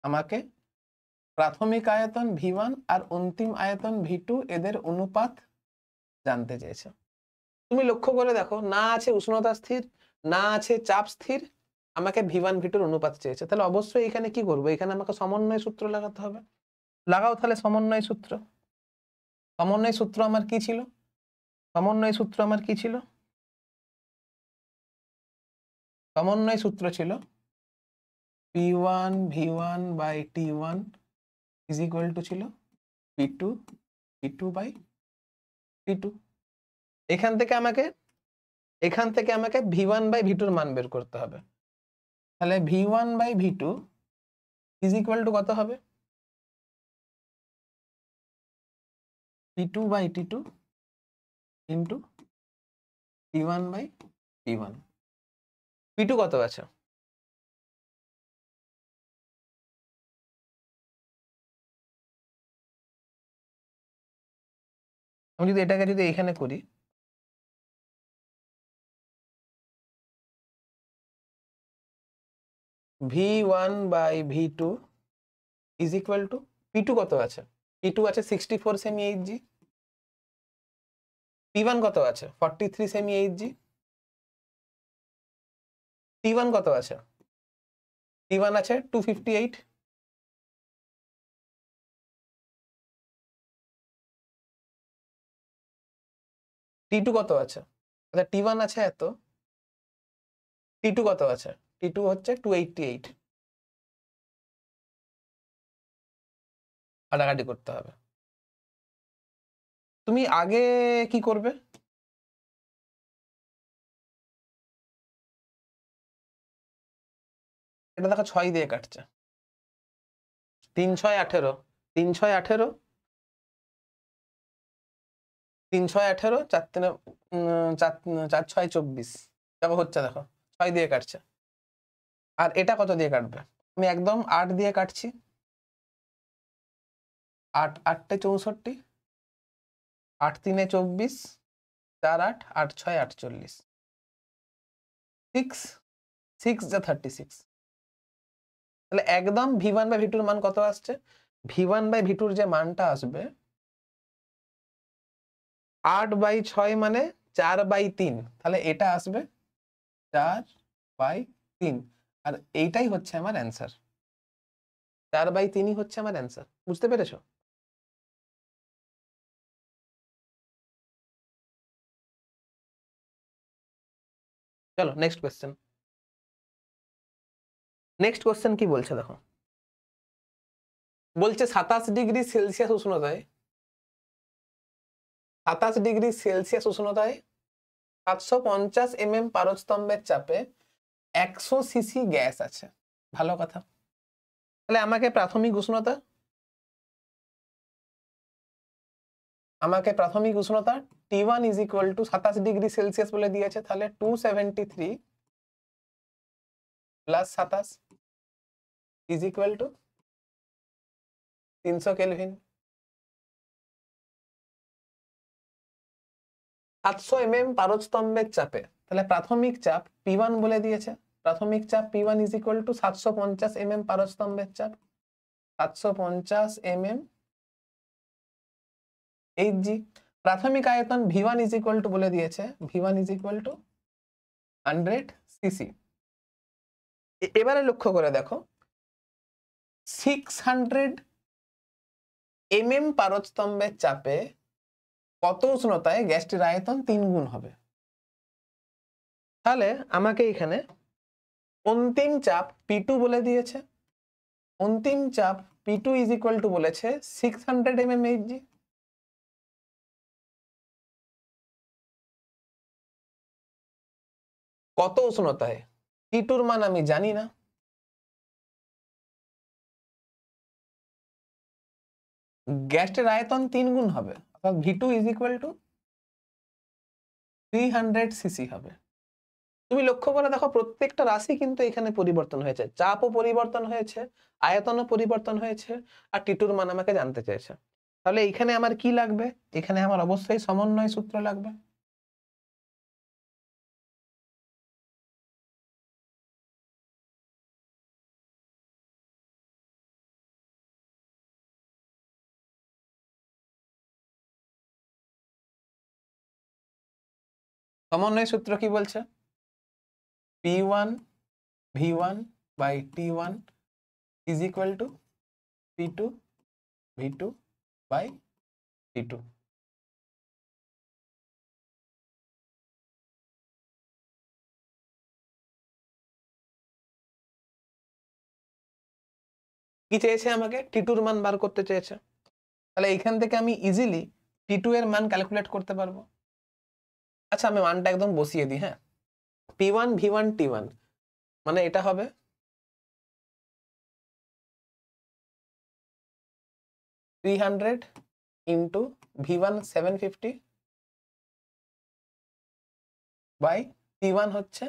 আমাকে প্রাথমিক আয়তন V1 আর অন্তিম আয়তন V2 এদের অনুপাত জানতে চেয়েছে। তুমি লক্ষ্য করে দেখো, না আছে উষ্ণতা স্থির, না আছে চাপ স্থির, আমাকে V1 V2 এর অনুপাত চেয়েছে, তাহলে অবশ্যই এখানে কি করবো? এখানে আমাকে সমন্বয় সূত্র লাগাতে হবে। লাগাও তাহলে সমন্বয় সূত্র। সমন্বয় সূত্র আমার কি ছিল? সমন্বয় সূত্র আমার কি ছিল? সমন্বয় সূত্র ছিল P1 V1 by T1 is equal two ছিল P2 P2 বাই T2। এখান থেকে আমাকে V1 বাই V2 এর মান বের করতে হবে। তাহলে V1 by V2 is equal two কত হবে? P2 by T2 into T1 by T1। P2 কত আছে? আমি যদি এটাকে এখানে করি, V1 by V2 is equal to P2 কত আছে? P2 আছে 64 সেমি এইচজি। T1 কত আছে? 43 সেমি এইচজি। T1 কত আছে? T1 আছে 258। T2 কত আছে? আচ্ছা T1 আছে এত, T2 কত আছে? T2 হচ্ছে 288। কাটাকাটি করতে হবে। তুমি আগে কি করবে, এটা দেখো 6 দিয়ে কাটছে, 3 6 18, 3 6 18, 3 6 18, 4 3 4 6 24, দেখো হচ্ছে, দেখো 6 দিয়ে কাটছে। আর এটা কত দিয়ে কাটবে, আমি একদম 8 দিয়ে কাটছি, 8 8 64, 8 3 24, 4 8 8 6 48, 6 6 যা 36। তাহলে একদম v1 বাই v2 এর মান কত আসছে, v1 বাই v2 এর যে মানটা আসবে 8/6 মানে 4/3, তাহলে এটা আসবে 4/3, আর এইটাই হচ্ছে আমার অ্যান্সার, 4/3ই হচ্ছে আমার অ্যান্সার। বুঝতে পেরেছো? চলো নেক্সট কোয়েশ্চেন। নেক্সট কোয়েশ্চেন কি বলছে দেখো, বলছে 27 ডিগ্রি সেলসিয়াস উষ্ণতায়, 27 ডিগ্রি সেলসিয়াস উষ্ণতায় 750 mm পারস্তম্ভের চাপে 100 সিসি গ্যাস আছে। ভালো কথা। তাহলে আমাকে প্রাথমিক উষ্ণতা, T1 is equal to 27 degree Celsius বলে দিয়েছে, তাহলে 273 plus 27 is equal to 300 kelvin. 700 mm পারস্তম্ভের চাপে, তাহলে প্রাথমিক চাপ P1 বলে দিয়েছে, প্রাথমিক চাপ P1 is equal two 750 mm পারস্তম্ভের চাপ, 750 mm Hg। প্রাথমিক আয়তন V1 ইজ ইকুয়াল টু বলে দিয়েছে, V1 is equal two 100 CC. এবারে লক্ষ্য করে দেখো 600 mm পারস্তম্ভের চাপে কত উষ্ণতায় গ্যাসটির আয়তন 3 গুণ হবে। তাহলে আমাকে এখানে অন্তিম চাপ P2 বলে দিয়েছে, অন্তিম চাপ P2 ইজ ইকুয়াল টু বলেছে 600 mm Hg। কত উষ্ণতায়, T2 এর মান আমি জানি না, গ্যাসটির আয়তন 3 গুণ হবে, অর্থাৎ V2 is equal to 300 CC হবে। তুমি লক্ষ্য করে দেখো প্রত্যেকটা রাশি কিন্তু এখানে পরিবর্তন হয়েছে, চাপও পরিবর্তন হয়েছে, আয়তনও পরিবর্তন হয়েছে, আর T2 এর মান আমাকে জানতে চেয়েছে। তাহলে এখানে আমার কি লাগবে, এখানে আমার অবশ্যই সমন্বয় সূত্র লাগবে। সমন্বয় সূত্র কি বলছে, P1 V1 by T1 is equal to P2 V2 by T2। কি চেয়েছে আমাকে, T2 এর মান বার করতে চেয়েছে। তাহলে এইখান থেকে আমি ইজিলি T2 এর মান ক্যালকুলেট করতে পারবো। আচ্ছা আমি মানটা একদম বসিয়ে দিই, হ্যাঁ, P1 V1 T1 মানে এটা হবে 300 ইন্টু V1 750 বাই T1 হচ্ছে,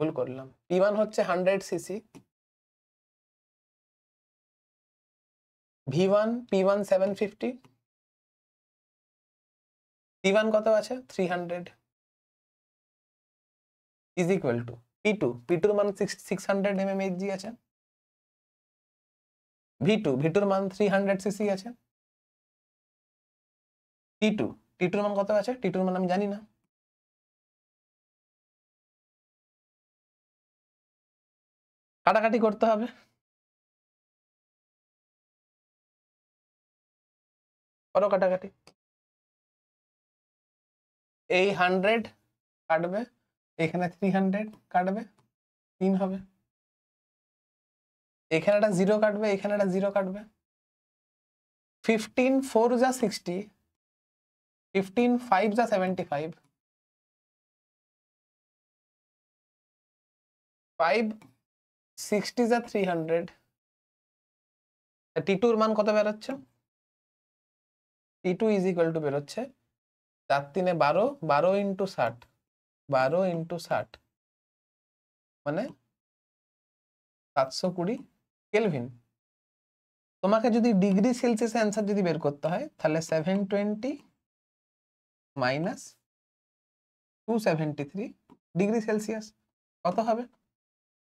ভুল করলাম, P1 হচ্ছে 100 সিসি, V1 P1 750, T1 কত আছে 300 is equal to P2, P2 এর মান 600 mm Hg আছে, V2 এর মান 300 সিসি আছে, T2 এর মান কত আছে, T2 এর মান আমি জানি না, কাটাকাটি করতে হবে, করো কাটাকাটি, এই 100 কাটবে, এখানে 300 কাটবে, 3 হবে, এখানে একটা 0 কাটবে, এখানে একটা 0 কাটবে, 15 4 जा 60, 15 5 जा 75, 5 60 जा 300। টি2 এর মান কত বেরোচ্ছে? টি2 ইজ ইকুয়াল টু বেরোচ্ছে 4 3 12, 12 ইন্টু 60, 12 ইন্টু 60 মানে 720 কেলভিন। তোমাকে যদি ডিগ্রি সেলসিয়াস অ্যান্সার যদি বের করতে হয় তাহলে 720 মাইনাস 273 ডিগ্রি সেলসিয়াস কত হবে?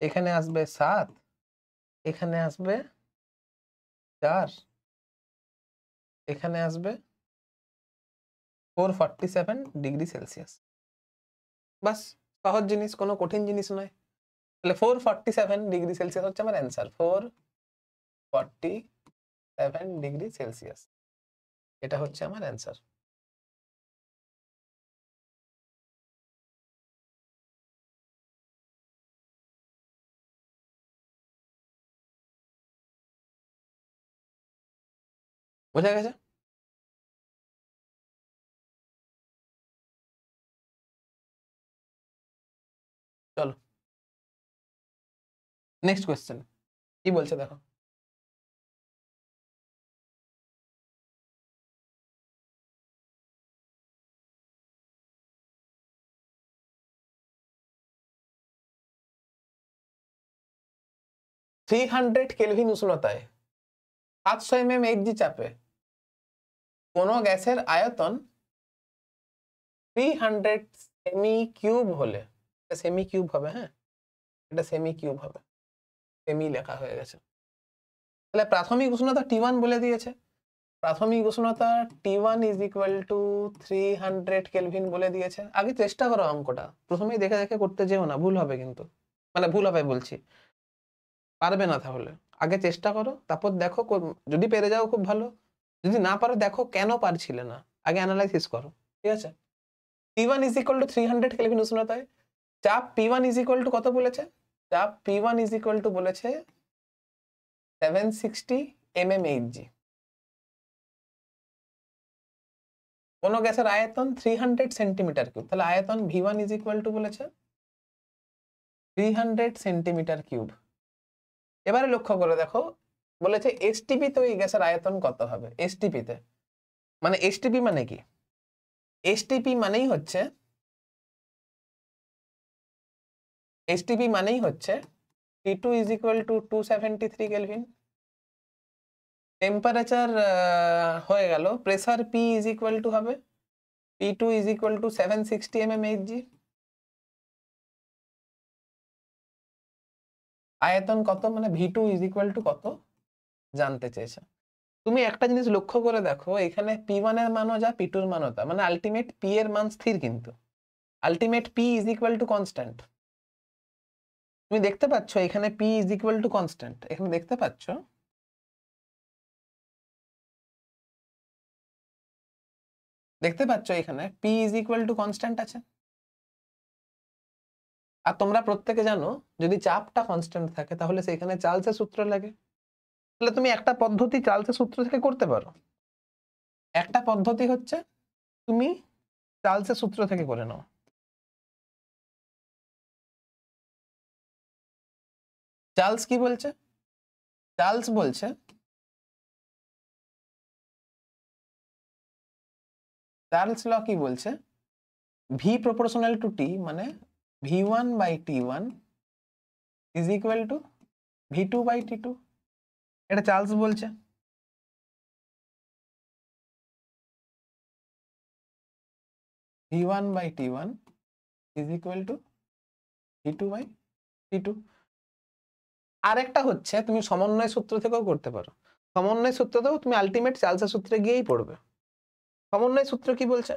এখানে আসবে 7, এখানে আসবে 4, এখানে আসবে 447 ডিগ্রি সেলসিয়াস। বাস, সহজ জিনিস, কোনো কঠিন জিনিস নয়। তাহলে 447 ডিগ্রি সেলসিয়াস হচ্ছে আমার অ্যান্সার, 447 ডিগ্রি সেলসিয়াস, এটা হচ্ছে আমার অ্যান্সার। বোঝা গেছে? চলো নেক্সট কোয়েশ্চেন কি বলছে দেখো। থ্রি 300 কেলভিন উষ্ণতায় 700 mm এইচজি চাপে কোনো গ্যাসের আয়তন 300 সেমি কিউব হলে, সেমি কিউব হবে, হ্যাঁ এটা সেমি কিউব হবে, সেমি লেখা হয়ে গেছে। তাহলে প্রাথমিক উষ্ণতা T1 বলে দিয়েছে, প্রাথমিক উষ্ণতা T1 is equal to 300 kelvin বলে দিয়েছে। আগে চেষ্টা করো অঙ্কটা, প্রথমেই দেখে দেখে করতে যেও না, ভুল হবে কিন্তু, মানে ভুল হবে বলছি, পারবে না তাহলে। আগে চেষ্টা করো, তারপর দেখো যদি পেরে যাও খুব ভালো, যদি না পারো দেখো কেন পারছিলে না, আগে অ্যানালাইসিস করো, ঠিক আছে। T1 is equal to 300 kelvin উষ্ণতায় চাপ P1 ইজ ইকুয়াল টু কত বলেছে? চাপ P1 ইজ ইকুয়াল টু বলেছে 760 mmHg। কোন গ্যাসের আয়তন 300 সেন্টিমিটার কিউব, তাহলে আয়তন V1 ইজ ইকুয়াল টু বলেছে 300 সেন্টিমিটার কিউব। এবারে লক্ষ্য করে দেখো, বলেছে এসটিপি তে ওই গ্যাসের আয়তন কত হবে। এসটিপি তে মানে এসটিপি মানে কি? এসটিপি মানেই হচ্ছে T2 is equal to 273 kelvin, temperature হয়ে গেল, pressure P is equal to হবে P2 is equal two 760 mmHg, আয়তন কত মানে V2 ইজ ইকুয়াল টু কত জানতে চেয়েছে। তুমি একটা জিনিস লক্ষ্য করে দেখো, এখানে P1 এর মানও যা P2 এর মানও তা, মানে আলটিমেট P এর মান স্থির, কিন্তু ultimate P is equal to constant. তুমি দেখতে পাচ্ছ এখানে P is equal to constant, এখানে দেখতে পাচ্ছ এখানে P is equal to constant আছে। আর তোমরা প্রত্যেকে জানো যদি চাপটা কনস্ট্যান্ট থাকে তাহলে সেখানে চার্লসের সূত্র লাগে। তাহলে তুমি একটা পদ্ধতি চার্লসের সূত্র থেকে করতে পারো, একটা পদ্ধতি হচ্ছে তুমি চার্লসের সূত্র থেকে করে নাও। চার্লস কি বলছে? চার্লস বলছে চার্লস ল কি বলছে, V প্রপোর্শনাল টু T মানে V1 by T1 is equal to V2 by T2, এটা চার্লস বলছে। V1 by T1 is equal to V2 by T2। আরেকটা হচ্ছে তুমি সমন্বয় সূত্র থেকেও করতে পারো, সমন্বয় সূত্রতেও তুমি আলটিমেট চার্লসের সূত্রে গিয়েই পড়বে। সমন্বয় সূত্র কি বলছে?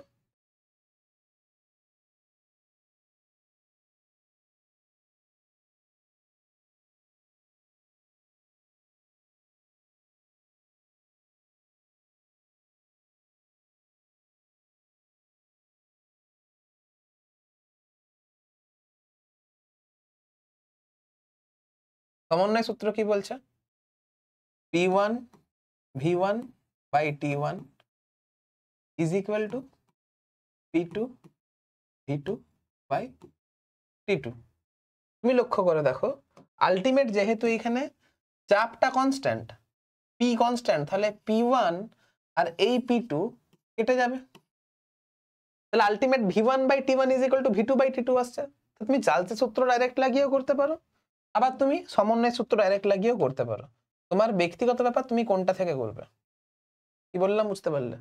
সমন্বয় সূত্র কি বলছে? P1 V1 by T1 is equal to P2 V2 by T2। তুমি লক্ষ্য করে দেখো আলটিমেট যেহেতু এখানে চাপটা কনস্ট্যান্ট, P কনস্ট্যান্ট, তাহলে P1 আর এই P2 কেটে যাবে, তাহলে ultimate V1 by T1 is equal to V2 by T2 আসছে। তুমি চার্লসের সূত্র ডাইরেক্ট লাগিয়েও করতে পারো, আবার তুমি সমন্বয় সূত্র ডাইরেক্ট লাগিয়েও করতে পারো, তোমার ব্যক্তিগত ব্যাপার তুমি কোনটা থেকে করবে। কি বললাম বুঝতে পারলে?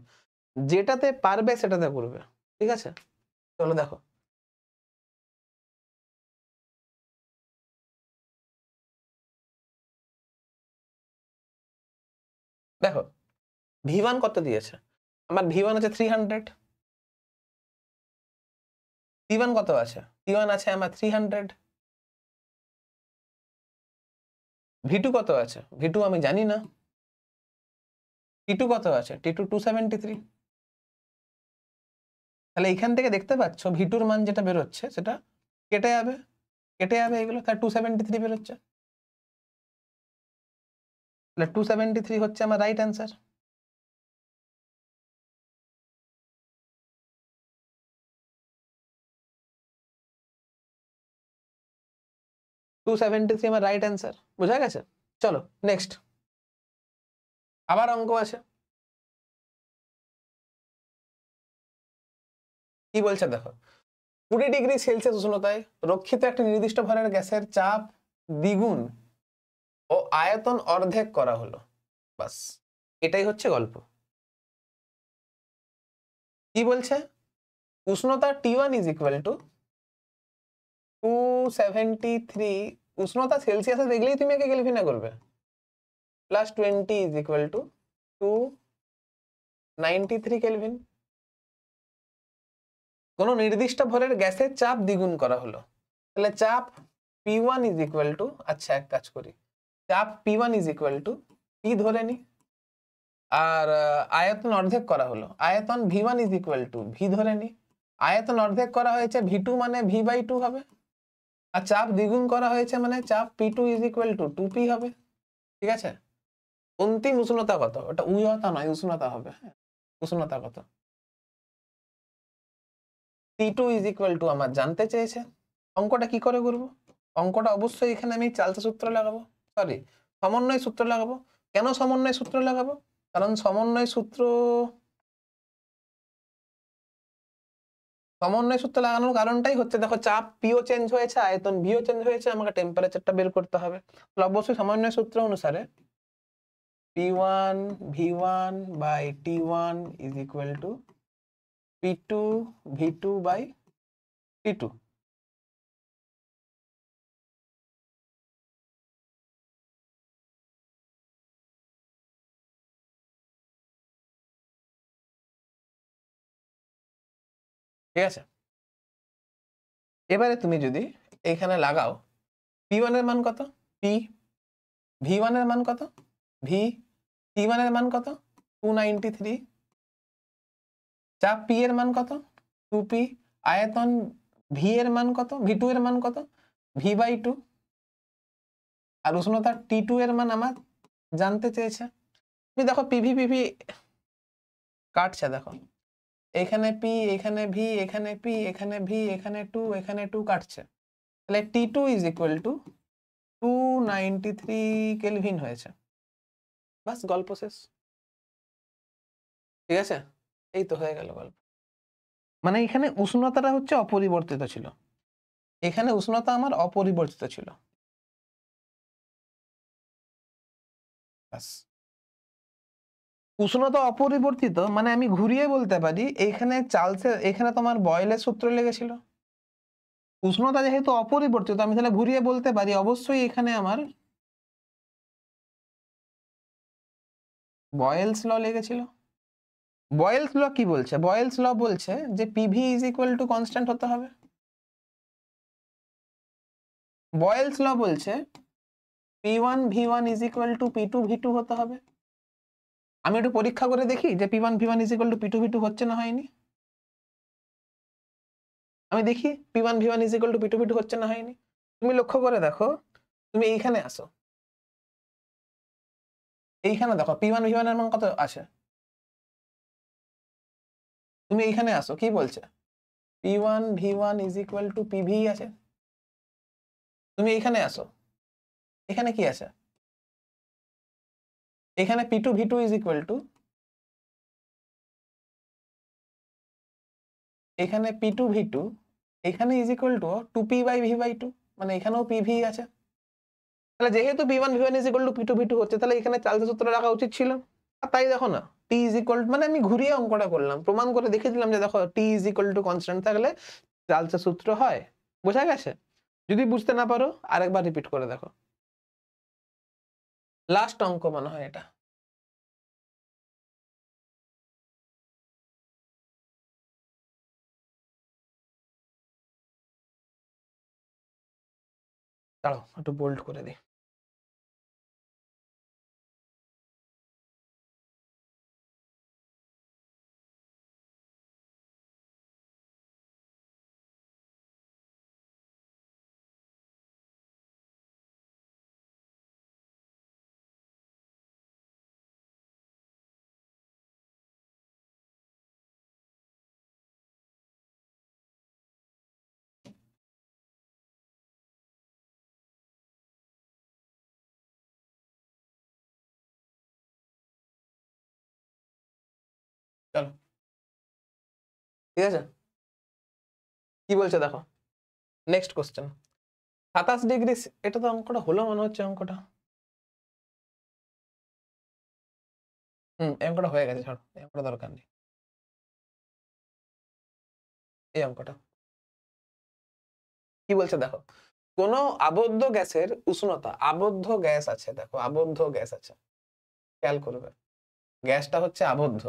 যেটাতে পারবে সেটাতে করবে, ঠিক আছে? চলো দেখো, দেখো V1 কত দিয়েছে, আমার V1 আছে 300, T1 কত আছে, T1 আছে আমার 300, V2 কত আছে, V2 আমি জানি না, T2 কত আছে, T2 273। তাহলে এখান থেকে দেখতে পাচ্ছ V2 এর মান যেটা বেরোচ্ছে সেটা কেটে যাবে, এগুলো, তাহলে 273 বেরোচ্ছে, তাহলে 273 হচ্ছে আমার রাইট অ্যান্সার। আমার রাইট অ্যান্সার, বোঝা গেছে? চলো নেক্সট, আবার অঙ্ক আছে। কি বলছে দেখো, 20 ডিগ্রি সেলসিয়াস উষ্ণতায় রক্ষিত একটি নির্দিষ্ট ভরের গ্যাসের চাপ দ্বিগুণ ও আয়তন অর্ধেক করা হলো, বাস এটাই হচ্ছে গল্প। কি বলছে, উষ্ণতা T1 ইজ ইকুয়াল টু 273, উষ্ণতা সেলসিয়াসে দেখলেই তুমি একে কেলভিনে করবে, plus 20 is equal to 293 kelvin. কোন নির্দিষ্ট ভরের গ্যাসের চাপ দ্বিগুণ করা হলো, তাহলে চাপ P1 ইজ ইকুয়াল টু, আচ্ছা এক কাজ করি, চাপ P1 is equal two P ধরে নি, আর আয়তন অর্ধেক করা হলো, আয়তন V1 is equal two V ধরে নি, আয়তন অর্ধেক করা হয়েছে V2 মানে V বাই 2 হবে, আর চাপ দ্বিগুণ করা হয়েছে মানে চাপ P2 is equal to 2P হবে, ঠিক আছে? অন্তিম উষ্ণতা কত, ওটা উষ্ণতা নয় উষ্ণতা হবে, হ্যাঁ উষ্ণতা কত, T2 ইজ ইকুয়াল টু আমার জানতে চেয়েছে। অঙ্কটা কি করে করব, অঙ্কটা অবশ্যই এখানে আমি চার্লসের সূত্র লাগাবো, সরি সমন্বয় সূত্র লাগাবো। কেন সমন্বয় সূত্র লাগাবো, কারণ সমন্বয় সূত্র লাগানোর কারণটাই হচ্ছে দেখো চাপ পিও চেঞ্জ হয়েছে, আয়তন ভিও চেঞ্জ হয়েছে, আমাকে টেম্পারেচারটা বের করতে হবে, তাহলে অবশ্যই সমন্বয় সূত্র অনুসারে P1 V1 by T1 is equal to P2 V2 by T2। ঠিক আছে, এবারে তুমি যদি এখানে লাগাও P1 এর মান কত, P, V1 এর মান কত, V, T1 এর মান কত 293, চাপ P এর মান কত 2P, আয়তন V এর মান কত, V2 এর মান কত V বাই 2, আর উষ্ণতা T2 এর মান আমার জানতে চেয়েছে। তুমি দেখো পিভি কাটছে, দেখো এখানে P, এখানে V, এখানে P, এখানে V, এখানে 2, এখানে 2 কাটছে, তাহলে T2 is equal to 293 kelvin হয়েছে, বাস গল্প শেষ। ঠিক আছে, এই তো হয়ে গেল গল্প। মানে এখানে উষ্ণতাটা হচ্ছে অপরিবর্তিত ছিল, এখানে উষ্ণতা আমার অপরিবর্তিত ছিল, বাস। উষ্ণতা অপরিবর্তিত মানে আমি ঘুরিয়ে বলতে পারি এইখানে চার্লসের, এখানে তোমার বয়েলের সূত্র লেগেছিল, উষ্ণতা যেহেতু অপরিবর্তিত আমি তাহলে ঘুরিয়ে বলতে পারি অবশ্যই এখানে আমার বয়েলস ল লেগেছিল। বয়েলস ল কি বলছে, বয়েলস ল বলছে যে PV is equal to constant হতে হবে, বয়েলস ল বলছে P1 V1 is equal to P2 V2 হতে হবে। আমি একটু পরীক্ষা করে দেখি যে P1 V1 is equal to P2 V2 হচ্ছে না হয়নি, আমি দেখি P1 V1 is equal to P2 V2 হচ্ছে না হয়নি। তুমি লক্ষ্য করে দেখো, তুমি এইখানে আসো, এইখানে দেখো P1 V1 এর মান কত আছে তুমি এইখানে আসো, কি বলছে P1 V1 is equal two PV আছে। তুমি এইখানে আসো, এখানে কি আছে, এখানে P2 V2 is equal two, এখানে P2 V2 এখানে is equal to 2P by V by 2, মানে এখানেও PV আছে। তাহলে যেহেতু P1 V1 is equal to P2 V2 হচ্ছে, তাহলে এখানে চার্লসের সূত্র রাখা উচিত ছিল। আর তাই দেখো না, T ইজ ইকুয়াল, মানে আমি ঘুরিয়ে অঙ্কটা করলাম, প্রমাণ করে দেখে দিলাম যে দেখো T is equal to constant থাকলে চার্লসের সূত্র হয়। বোঝা গেছে? যদি বুঝতে না পারো আরেকবার রিপিট করে দেখো। লাস্ট অঙ্ক মনে হয় এটা। দাঁড়াও একটু বোল্ড করে দিই। চলো, ঠিক আছে, কি বলছে দেখো। নেক্সট কোশ্চেন, 27 ডিগ্রি, এটা তো অঙ্কটা হলো মনে হচ্ছে অঙ্কটা। অঙ্কটা হয়ে গেছে, ছাড়ো এই অঙ্কটা দরকার নেই। এই অঙ্কটা কি বলছে দেখো, কোন আবদ্ধ গ্যাসের উষ্ণতা, আবদ্ধ গ্যাস আছে, দেখো আবদ্ধ গ্যাস আছে, খেয়াল করবে গ্যাসটা হচ্ছে আবদ্ধ।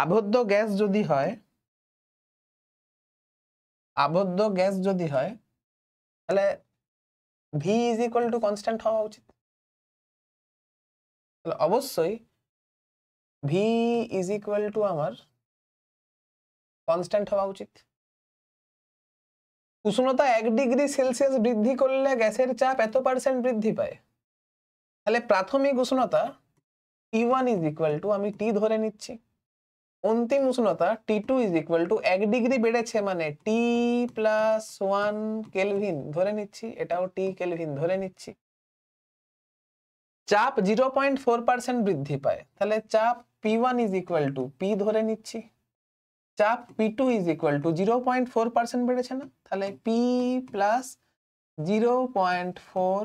আবদ্ধ গ্যাস যদি হয়, আবদ্ধ গ্যাস যদি হয় তাহলে V is equal to constant হওয়া উচিত। তাহলে অবশ্যই ভি ইজ ইকুয়াল টু আমার কনস্ট্যান্ট হওয়া উচিত। উষ্ণতা 1 ডিগ্রি সেলসিয়াস বৃদ্ধি করলে গ্যাসের চাপ এত % বৃদ্ধি পায়। তাহলে প্রাথমিক উষ্ণতা T1 ইজ ইকুয়াল টু, আমি টি ধরে নিচ্ছি, অন্তিম উষ্ণতা T2 is equal to 1 degree বেড়েছে মানে T প্লাস 1 কেলভিন ধরে নিচ্ছি, এটাও T কেলভিন ধরে নিচ্ছি। চাপ 0.4% বৃদ্ধি পায়, তাহলে চাপ P1 is equal two P ধরে নিচ্ছি, চাপ P2 ইজ ইকুয়াল টু 0.4% বেড়েছে না, তাহলে P প্লাস 0.4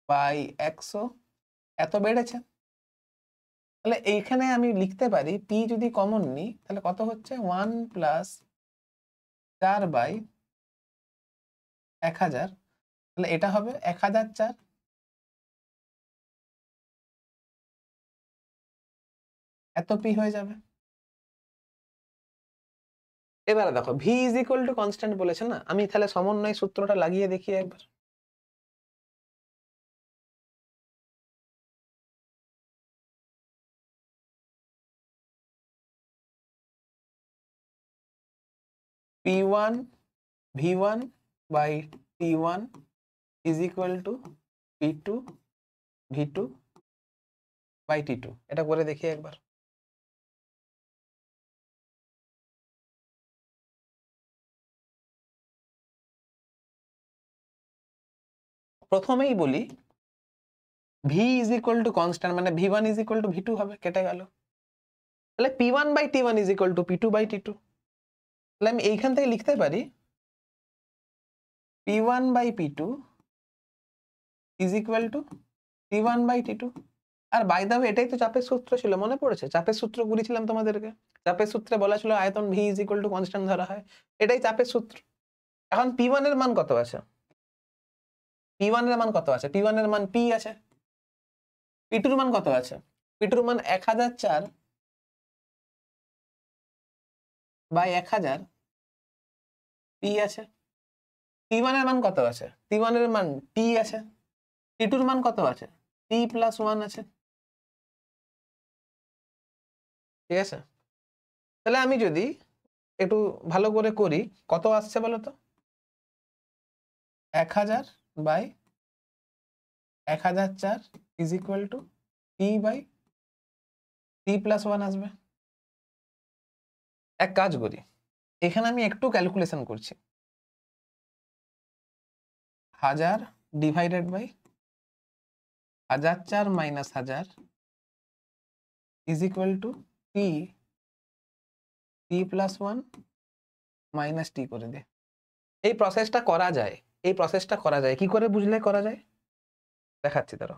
বাই 100 এত বেড়েছে। তাহলে এইখানে আমি লিখতে পারি P যদি কমন নিই তাহলে কত হচ্ছে 1 প্লাস 4 বাই 1000, তাহলে এটা হবে 1004। এত P হয়ে যাবে। এবারে দেখো V is equal to constant বলেছে না, আমি তাহলে সমন্বয় সূত্রটা লাগিয়ে দেখি একবার। P1 V1 by T1 is equal to P2 V2 by T2, এটা করে দেখি একবার। প্রথমেই বলি V is equal to constant মানে V1 is equal to V2 হবে, কেটে গেল। তাহলে P1 by T1 is equal to P2 by T2, তাহলে আমি এইখান থেকে লিখতে পারি P1 by P2 is equal to T1 by T2। আর বাই দা ওয়ে এটাই তো চাপের সূত্র ছিল, মনে পড়েছে? চাপের সূত্র করেছিলাম তোমাদেরকে, চাপের সূত্রে বলা ছিল আয়তন V is equal to constant ধরা হয়, এটাই চাপের সূত্র। এখন P1 এর মান কত আছে, P1 এর মান কত আছে, P1 এর মান P আছে, P2 এর মান কত আছে, P2 এর মান 1004 বাই 1000 P আছে। T1 এর মান কত আছে, T1 এর মান T আছে, T2 এর মান কত আছে, T প্লাস 1 আছে, ঠিক আছে। তাহলে আমি যদি একটু ভালো করে করি, কত আসছে বলো তো, 1000 by 1004 is equal to T by T plus 1 আসবে। এক কাজ করি, এখানে আমি একটু ক্যালকুলেশন করছি। 1000 divided by 1004 minus 1000 is equal to T plus 1 minus T করে দে। এই প্রসেসটা করা যায়, কি করে বুঝলে করা যায় দেখাচ্ছি। তারা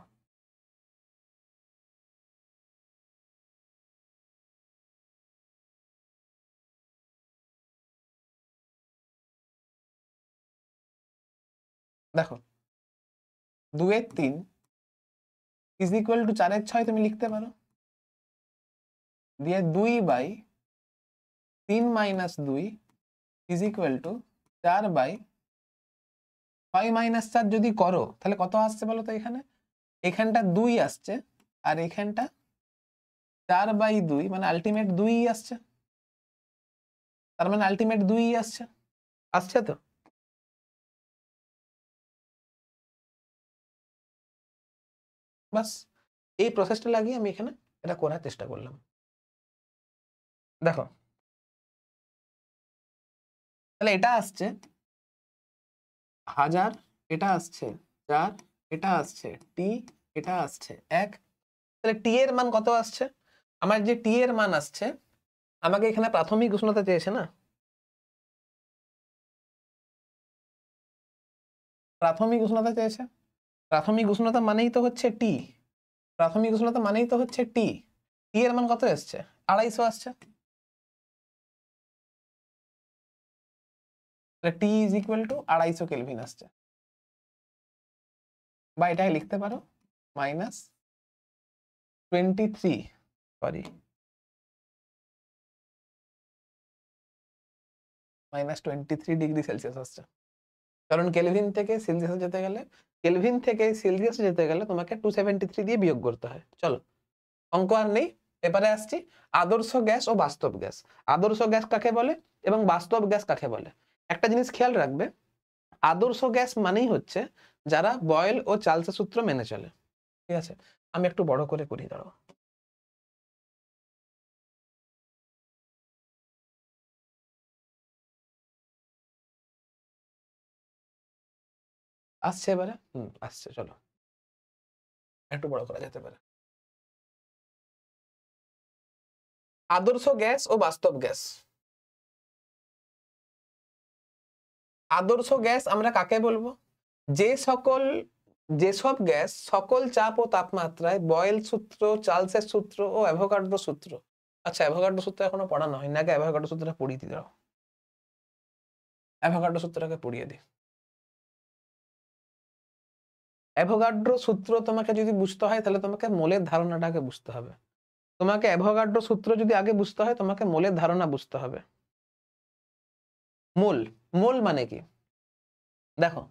দেখো, 2 এর 3 ইজ ইকুয়াল টু 4 এর 6 তুমি লিখতে পারো, দিয়ে 2 by 3 minus 2 is equal to 4 by 5 minus 4 যদি করো তাহলে কত আসছে বলো তো? এখানটা 2 আসছে, আর এখানটা 4 বাই 2 মানে আলটিমেট 2 আসছে। তার মানে আলটিমেট 2 আসছে, আসছে তো? বাস এই প্রসেসটা লাগিয়ে আমি এখানে এটা করার চেষ্টা করলাম। দেখো, তাহলে এটা আসছে 1000, এটা আসছে 4, এটা আসছে টি, এটা আসছে 1। তাহলে টি এর মান কত আসছে? আমার যে টি এর মান আসছে, আমাকে এখানে প্রাথমিক উষ্ণতা চেয়েছে না? প্রাথমিক উষ্ণতা চেয়েছে। প্রাথমিক উষ্ণতা মানেই তো হচ্ছে টি। প্রাথমিক উষ্ণতা মানেই তো হচ্ছে টি। টি এর মান কত এসছে? 250 আসছে। টি ইজ ইকুয়াল টু 250 কেলভিন আসছে, বা এটাই লিখতে পারো minus 23, sorry minus 23 degree Celsius আসছে। কারণ কেলভিন থেকে সেলসিয়াসে যেতে গেলে তোমাকে 273 দিয়ে বিয়োগ করতে হয়। চলো, অঙ্ক আর নেই, এবারে আসছি আদর্শ গ্যাস ও বাস্তব গ্যাস। আদর্শ গ্যাস কাকে বলে এবং বাস্তব গ্যাস কাকে বলে? একটা জিনিস খেয়াল রাখবে, আদর্শ গ্যাস মানেই হচ্ছে যারা বয়েল ও চার্লসের সূত্র মেনে চলে। ঠিক আছে, আমি একটু বড় করে করি, দাঁড়াও। আসছে এবারে? আসছে, চলো একটু বড় করা যেতে পারে। আদর্শ গ্যাস ও বাস্তব গ্যাস। আদর্শ গ্যাস আমরা কাকে বলবো? যেসব গ্যাস সকল চাপ ও তাপমাত্রায় বয়েল সূত্র, চার্লসের সূত্র ও অ্যাভোগাড্রো সূত্র। আচ্ছা, অ্যাভোগাড্রো সূত্র এখনো পড়ানো হয় না, অ্যাভোগাড্রো সূত্রটা পড়িয়ে দিই, দাও অ্যাভোগাড্রো সূত্রটাকে পড়িয়ে দিই। অ্যাভোগাড্রো সূত্র তোমাকে যদি বুঝতে হয় তাহলে তোমাকে মোলের ধারণাটাকে বুঝতে হবে। তোমাকে অ্যাভোগাড্রো সূত্র যদি আগে বুঝতে হয়, তোমাকে মোলের ধারণা বুঝতে হবে। মোল, মোল মানে কি দেখো,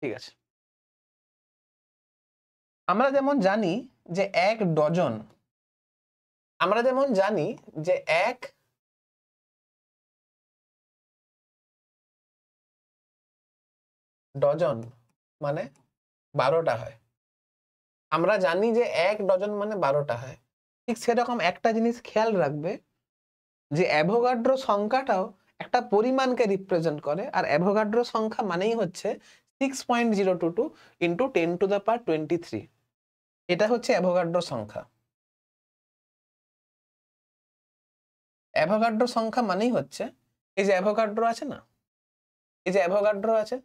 ঠিক আছে। আমরা যেমন জানি যে এক ডজন, আমরা যেমন জানি যে এক ডজন মানে 12টা হয়। আমরা জানি যে এক ডজন মানে 12টা হয়। ঠিক সেরকম একটা জিনিস খেয়াল রাখবে, যে অ্যাভোগাড্রো সংখ্যাটাও একটা পরিমাণকে রিপ্রেজেন্ট করে, আর অ্যাভোগাড্রো সংখ্যা মানেই হচ্ছে 6.022 ইন্টু 10⁻23। এটা হচ্ছে অ্যাভোগাড্রো সংখ্যা। অ্যাভোগাড্রো সংখ্যা মানেই হচ্ছে, এই যে অ্যাভোগাড্রো আছে না, এই যে অ্যাভোগাড্রো আছে,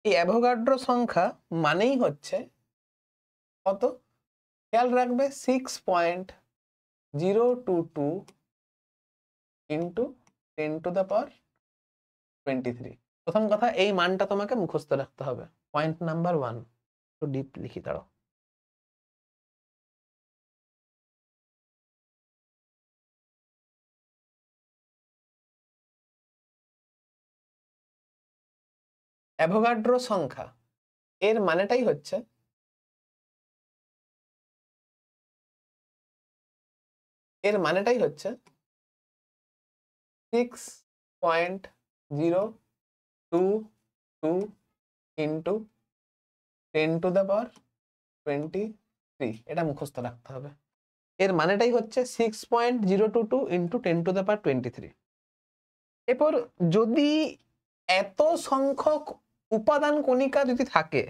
এই অ্যাভোগাড্রো সংখ্যা মানেই হচ্ছে কত? খেয়াল রাখবে 6.022 ইন্টু 10⁻23। প্রথম কথা, এই মানটা তোমাকে মুখস্থ রাখতে হবে। পয়েন্ট নাম্বার 1, একটু ডিপ লিখি, দাঁড়াও। অ্যাভোগাড্রো সংখ্যা এর মানেটাই হচ্ছে six point zero two two into 10⁻23। এটা মুখস্থ রাখতে হবে। এর মানেটাই হচ্ছে 6.022 ইন্টু 10⁻23। এরপর যদি এত সংখ্যক উপাদান কণিকা যদি থাকে,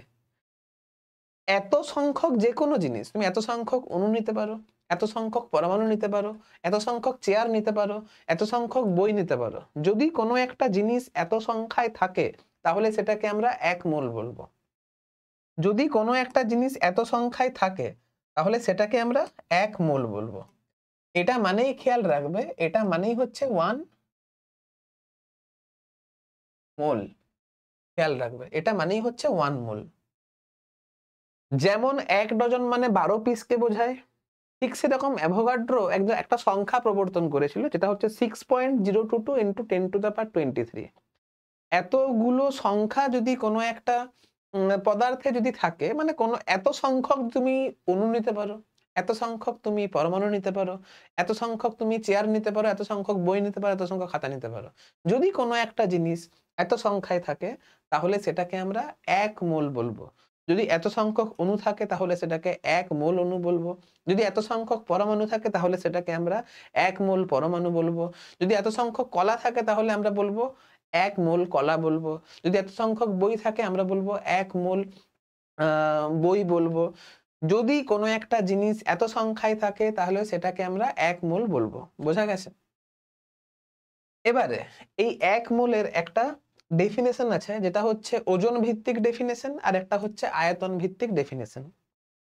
এত সংখ্যক যে কোনো জিনিস, তুমি এত সংখ্যক অণু নিতে পারো, এত সংখ্যক পরমাণু নিতে পারো, এত সংখ্যক চেয়ার নিতে পারো, এত সংখ্যক বই নিতে পারো। যদি কোনো একটা জিনিস এত সংখ্যায় থাকে তাহলে সেটাকে আমরা 1 মোল বলবো। যদি কোনো একটা জিনিস এত সংখ্যায় থাকে তাহলে সেটাকে আমরা 1 মোল বলবো। এটা মানেই খেয়াল রাখবে, এটা মানেই হচ্ছে 1 মোল। খেয়াল রাখবে, এটা মানেই হচ্ছে 1 মোল। যেমন 1 ডজন মানে 12 পিসকে বোঝায়, ঠিক সেরকম অ্যাভোগাড্রো একটা সংখ্যা প্রবর্তন করেছিল, যেটা হচ্ছে 6.022 ইন্টু 10⁻23। এতগুলো সংখ্যা যদি কোনো একটা পদার্থে যদি থাকে, মানে কোনো এত সংখ্যক তুমি অণু নিতে পারো, এত সংখ্যক তুমি পরমাণু নিতে পারো, এত সংখ্যক তুমি চেয়ার নিতে পারো, এত সংখ্যক বই নিতে পারো, এত সংখ্যক খাতা নিতে পারো। যদি কোনো একটা জিনিস এত সংখ্যায় থাকে তাহলে সেটাকে আমরা 1 মোল বলবো। যদি এত সংখ্যক অণু থাকে তাহলে সেটাকে 1 মোল অণু বলবো। যদি এত সংখ্যক পরমাণু থাকে তাহলে সেটাকে আমরা 1 মোল পরমাণু বলবো। যদি এত সংখ্যক কলা থাকে তাহলে আমরা বলবো 1 মোল কলা বলবো। যদি এত সংখ্যক বই থাকে আমরা বলবো 1 মোল বই বলবো। যদি কোনো একটা জিনিস এত সংখ্যায় থাকে তাহলে সেটাকে আমরা 1 মোল বলবো। বোঝা গেছে? এবারে এই 1 মোলের একটা ডেফিনেশন আছে, যেটা হচ্ছে ওজন ভিত্তিক ডেফিনেশন, আর একটা হচ্ছে আয়তন ভিত্তিক ডেফিনেশন।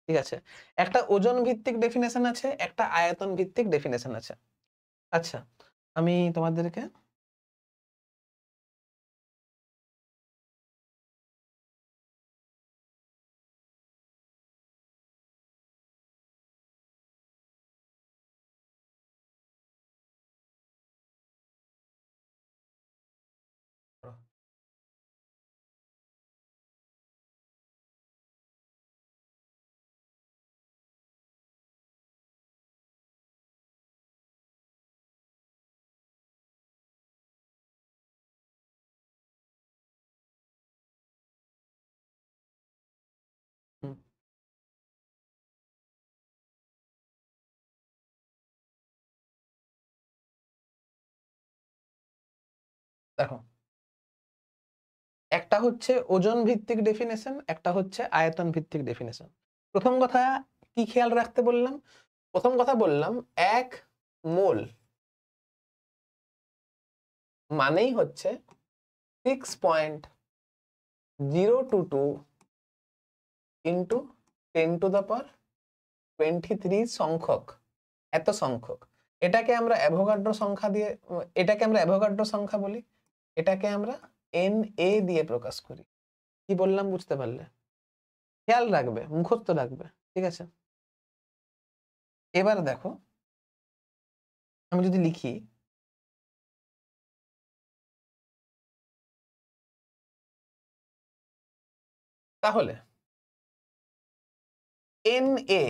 ঠিক আছে? একটা ওজন ভিত্তিক ডেফিনেশন আছে, একটা আয়তন ভিত্তিক ডেফিনেশন আছে। আচ্ছা, আমি তোমাদেরকে হুম, দেখো, একটা হচ্ছে ওজন ভিত্তিক ডেফিনেশন, একটা হচ্ছে আয়তন ভিত্তিক ডেফিনেশন। প্রথম কথা কি খেয়াল রাখতে বললাম? প্রথম কথা বললাম 1 মোল মানেই হচ্ছে 6.022 ইন্টু 10⁻23 সংখ্যক, এত সংখ্যক। এটাকে আমরা অ্যাভোগাড্রো সংখ্যা দিয়ে, এটাকে আমরা অ্যাভোগাড্রো সংখ্যা বলি, এটাকে আমরা NA দিয়ে প্রকাশ করি। কি বললাম বুঝতে পারলে? খেয়াল রাখবে, মুখস্থ রাখবে। ঠিক আছে? এবার দেখো, আমি যদি লিখি তাহলে NA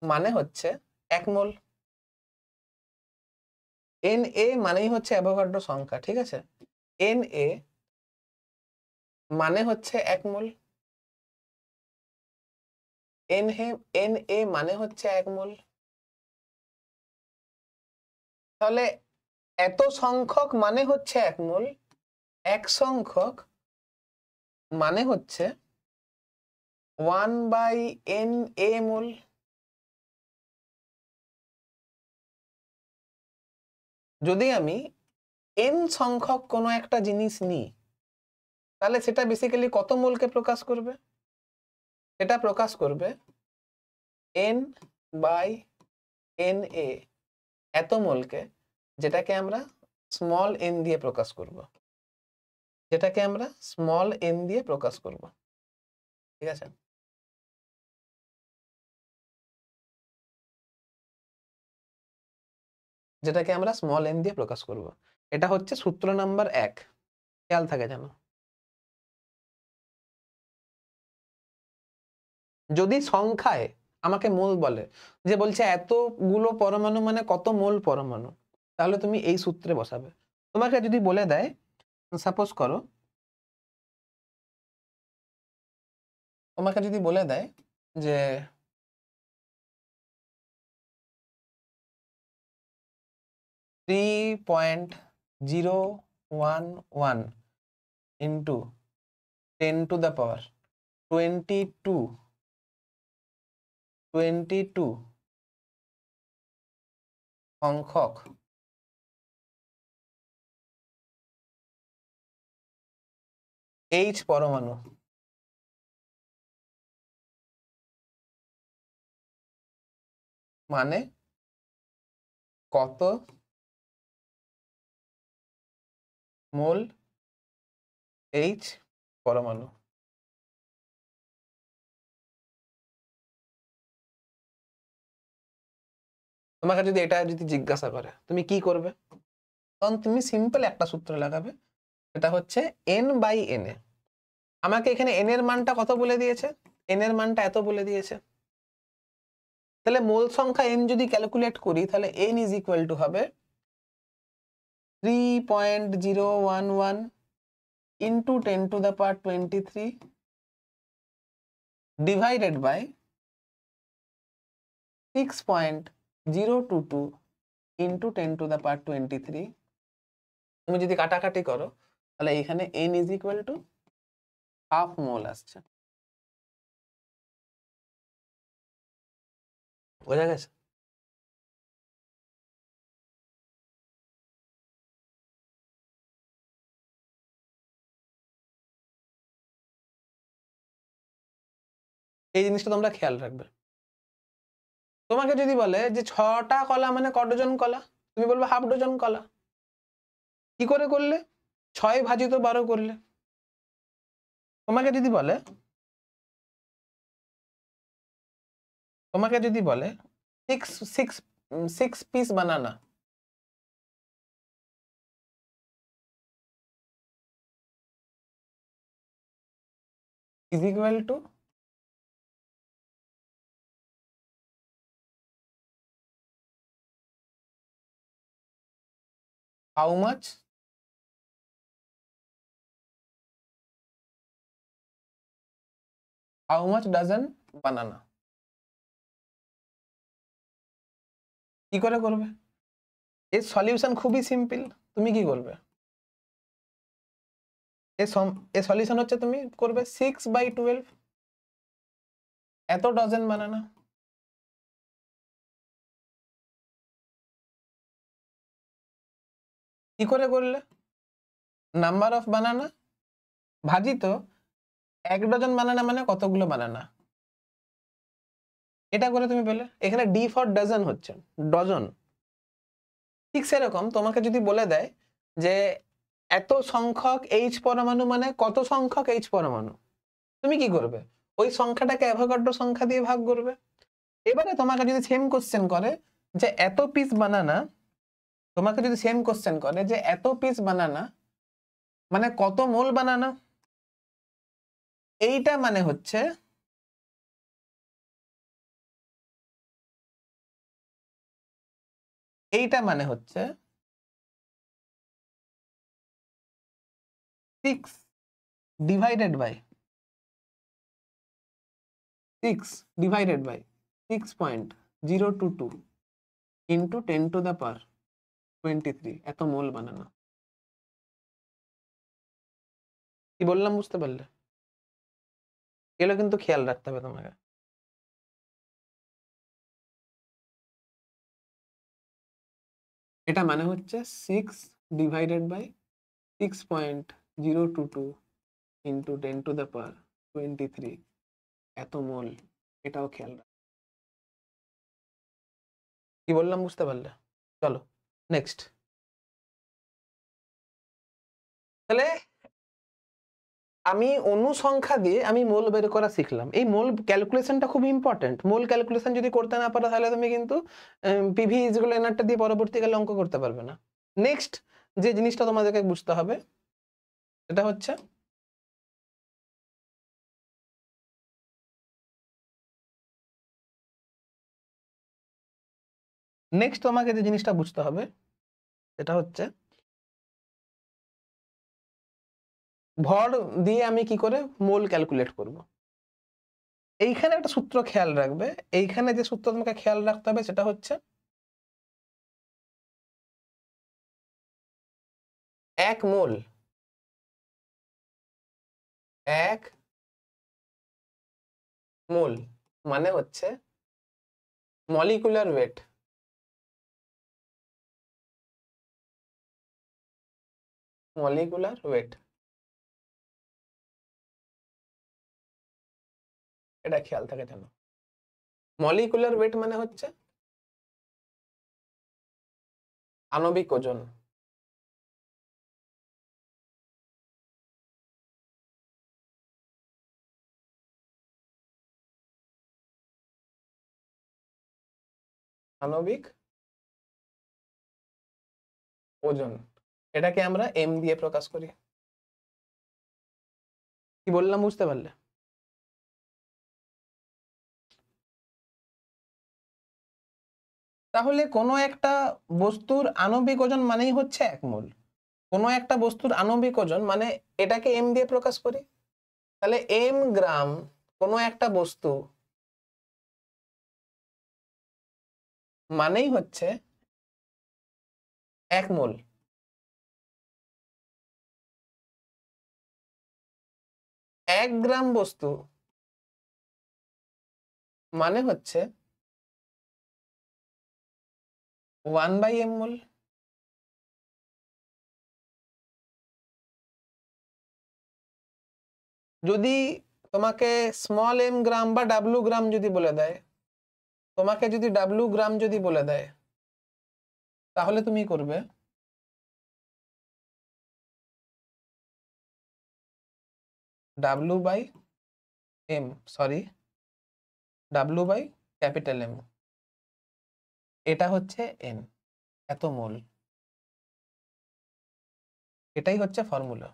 মানে হচ্ছে 1 মোল। NA মানেই হচ্ছে অ্যাভোগাড্রো সংখ্যা। ঠিক আছে? NA মানে হচ্ছে 1 মোল। NA মানে হচ্ছে 1 মোল। তাহলে এত সংখ্যক মানে হচ্ছে 1 মোল, 1 সংখ্যক মানে হচ্ছে 1/NA মোল। যদি আমি n সংখ্যক কোনো একটা জিনিস নিই তাহলে সেটা বেসিক্যালি কত মোলকে প্রকাশ করবে? সেটা প্রকাশ করবে N/NA এত মোলকে, যেটাকে আমরা স্মল n দিয়ে প্রকাশ করব। যেটাকে আমরা স্মল n দিয়ে প্রকাশ করব। ঠিক আছে? যেটাকে আমরা স্মল n দিয়ে প্রকাশ করব। এটা হচ্ছে সূত্র নাম্বার 1। খেয়াল থাকে যেন। যদি সংখ্যায় আমাকে মোল বলে, যে বলছে এতগুলো পরমাণু মানে কত মোল পরমাণু, তাহলে তুমি এই সূত্রে বসাবে। তোমাকে যদি বলে দেয়, সাপোজ করো, তোমাকে যদি বলে দেয় যে 3.011 into 10 to the power 22 সংখ্যক H পরমাণু মানে কত মোল H পরমাণু। তোমাকে যদি এটা জিজ্ঞাসা করে, তুমি কি করবে? তখন তুমি সিম্পল একটা সূত্র লাগাবে, এটা হচ্ছে n/n। আমাকে এখানে n এর মানটা কত বলে দিয়েছে? n এর মানটা এত বলে দিয়েছে। তাহলে মোল সংখ্যা n যদি ক্যালকুলেট করি, তাহলে n ইজ ইকুয়াল টু হবে 3.011 into 10 to the power 23 divided by 6.022 into 10 to the power 23। তুমি যদি কাটাকাটি করো, তাহলে এখানে n is equal to half মোল আসছে। বোঝা গেছে? এই জিনিসটা তোমরা খেয়াল রাখবে। তোমাকে যদি বলে যে 6টা কলা মানে ক ডজন কলা, তুমি বলবে হাফ ডজন কলা। কি করে করলে? 6 ভাজিত 12 করলে। তোমাকে যদি বলে 6 piece banana, is equal to how much? How much dozen banana? কি করে করবে? এর সলিউশন খুবই সিম্পল। তুমি কি করবে? এর সলিউশন হচ্ছে তুমি করবে 6/12, এত ডজন বানানা। কি করে করলে? নাম্বার অফ বানানা ভাজিত 1 ডজন বানানা মানে কতগুলো বানানা, এটা করে তুমি পেলে। এখানে ডি ফর ডজন হচ্ছে ডজন। ঠিক সেরকম তোমাকে যদি বলে দেয় যে এত সংখ্যক H পরমাণু মানে কত সংখ্যক H পরমাণু, তুমি কি করবে? ওই সংখ্যাটাকে অ্যাভোগাড্রো সংখ্যা দিয়ে ভাগ করবে। এবারে তোমাকে যদি সেম কোশ্চেন করে যে এত পিস বানানা, তোমাকে যদি সেম কোশ্চেন করে যে এত পিস বানানা মানে কত মোল বানানা, এইটা মানে হচ্ছে এইটা মানে হচ্ছে 6 divided by 6.022 into 10 to the power 23 এত মোল বানানা। কি বললাম বুঝতে পারলে? এগুলো কিন্তু খেয়াল রাখতে হবে তোমাকে। এটা মানে হচ্ছে 6 divided by 6.022 into 10 to the power 23 এত মোল, এটাও খেয়াল রাখ। কি বললাম বুঝতে পারলে? চলো নেক্সট। তাহলে আমি অনুসংখ্যা দিয়ে আমি মোল বের করা শিখলাম। এই মোল ক্যালকুলেশনটা খুব ইম্পর্টেন্ট। মোল ক্যালকুলেশন যদি করতে না পারো, তাহলে তুমি কিন্তু পিভি ইকুয়াল এনআরটা দিয়ে পরবর্তীকালে অঙ্ক করতে পারবে না। নেক্সট যে জিনিসটা তোমাদেরকে বুঝতে হবে, এটা হচ্ছে নেক্সট তোমাকে যে জিনিসটা বুঝতে হবে সেটা হচ্ছে ভর দিয়ে আমি কি করে মোল ক্যালকুলেট করব। এইখানে একটা সূত্র খেয়াল রাখবে, এইখানে যে সূত্র তোমাকে খেয়াল রাখতে হবে সেটা হচ্ছে 1 মোল 1 মোল মানে হচ্ছে মলিকুলার ওয়েট। মলিকুলার ওয়েট এটা খেয়াল থাকে যেন। মলিকুলার ওয়েট মানে হচ্ছে আণবিক ওজন। আণবিক ওজন এটাকে আমরা এম দিয়ে প্রকাশ করি। কি বললাম বুঝতে পারলে? তাহলে কোনো একটা বস্তুর আণবিক ওজন মানেই হচ্ছে 1 মোল। কোনো একটা বস্তুর আণবিক ওজন মানে এটাকে এম দিয়ে প্রকাশ করি। তাহলে এম গ্রাম কোনো একটা বস্তু মানেই হচ্ছে 1 মোল। এক গ্রাম বস্তু মানে হচ্ছে 1/m মোল। যদি তোমাকে স্মল এম গ্রাম বা ডাব্লু গ্রাম যদি বলে দেয়, তোমাকে যদি ডাব্লু গ্রাম যদি বলে দেয়, তাহলে তুমি করবে W/M এটা হচ্ছে n, এত মোল। এটাই হচ্ছে ফর্মুলা।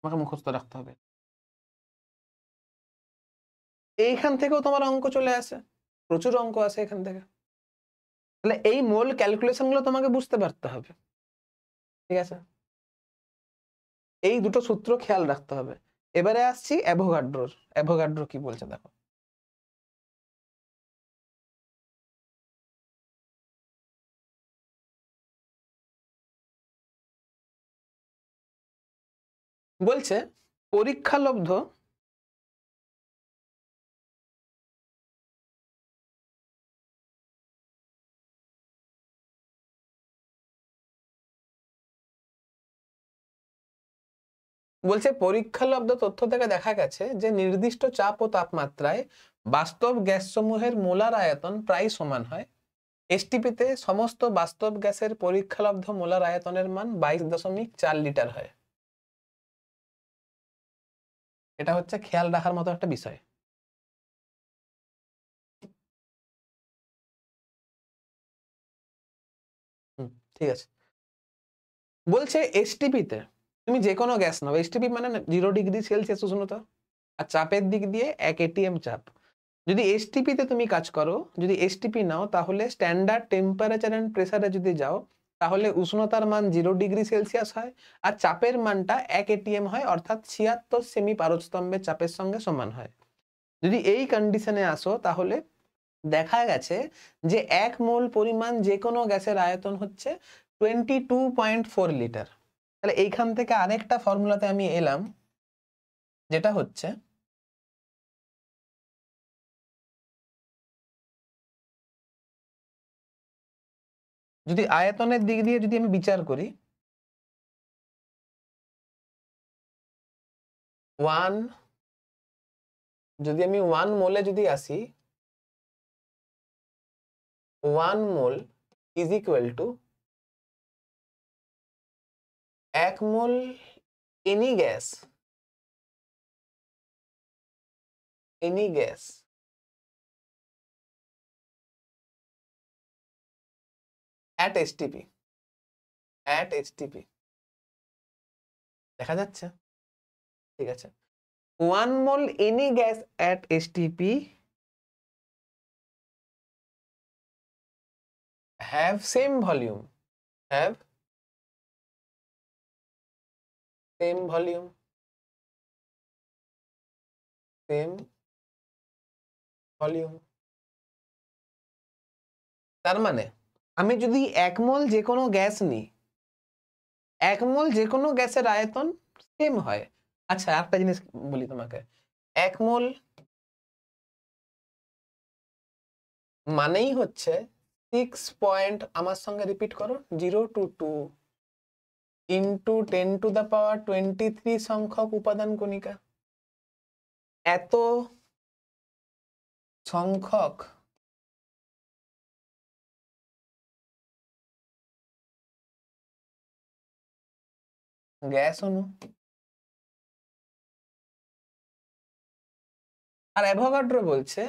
তোমাকে মুখস্থ রাখতে হবে। এইখান থেকেও তোমার অঙ্ক চলে আসে, প্রচুর অঙ্ক আসে এখান থেকে। তাহলে এই মোল ক্যালকুলেশন গুলো তোমাকে বুঝতে পারতে হবে, ঠিক আছে? এই দুটো সূত্র খেয়াল রাখতে হবে। এবারে আসছি অ্যাভোগাড্রোর। অ্যাভোগাড্রো কি বলছে দেখো। বলছে পরীক্ষালব্ধ পরীক্ষালব্ধ তথ্য থেকে দেখা গেছে যে নির্দিষ্ট চাপ ও তাপমাত্রায় বাস্তব গ্যাস সমূহের মোলার আয়তন প্রায় সমান হয়। এসটিপিতে সমস্ত বাস্তব গ্যাসের পরীক্ষালব্ধ মোলার আয়তনের মান 22.4 লিটার হয়। এটা হচ্ছে খেয়াল রাখার মতো একটা বিষয়। ঠিক আছে। বলছে এসটিপিতে তুমি যে কোনো গ্যাস নাও, এসটিপি মানে 0°C উষ্ণতা, আর চাপের দিক দিয়ে 1 atm চাপ। যদি এসটিপিতে তুমি কাজ করো, যদি এসটিপি নাও, তাহলে স্ট্যান্ডার্ড টেম্পারেচার এন্ড প্রেসারে যদি যাও, তাহলে উষ্ণতার মান 0°C হয়, আর চাপের মানটা 1 atm হয়, অর্থাৎ 76 সেমি পারস্তম্ভের চাপের সঙ্গে সমান হয়। যদি এই কন্ডিশনে আসো, তাহলে দেখা গেছে যে 1 মোল পরিমাণ যে কোনো গ্যাসের আয়তন হচ্ছে 22.4 লিটার। তাহলে এইখান থেকে আরেকটা ফর্মুলাতে আমি এলাম, যেটা হচ্ছে যদি আয়তনের দিক দিয়ে যদি আমি বিচার করি, 1 যদি আমি 1 মোলে যদি আসি, 1 mole is equal to 1 mole any gas any gas at STP দেখা যাচ্ছে? ঠিক আছে, 1 mole any gas at STP have same volume তার মানে আমি যদি 1 মোল যে কোনো গ্যাস নিই, 1 মোল যে কোনো গ্যাসের আয়তন সেম হয়। আচ্ছা একটা জিনিস বলি তোমাকে, 1 মোল মানেই হচ্ছে 6 পয়েন্ট, আমার সঙ্গে রিপিট করো, 022 ইন্টু 10 টু দ্য পাওয়ার 23 সংখ্যক উপাদান কণিকা। এত সংখ্যক গ্যাস অণু। আর অ্যাভোগাড্রো বলছে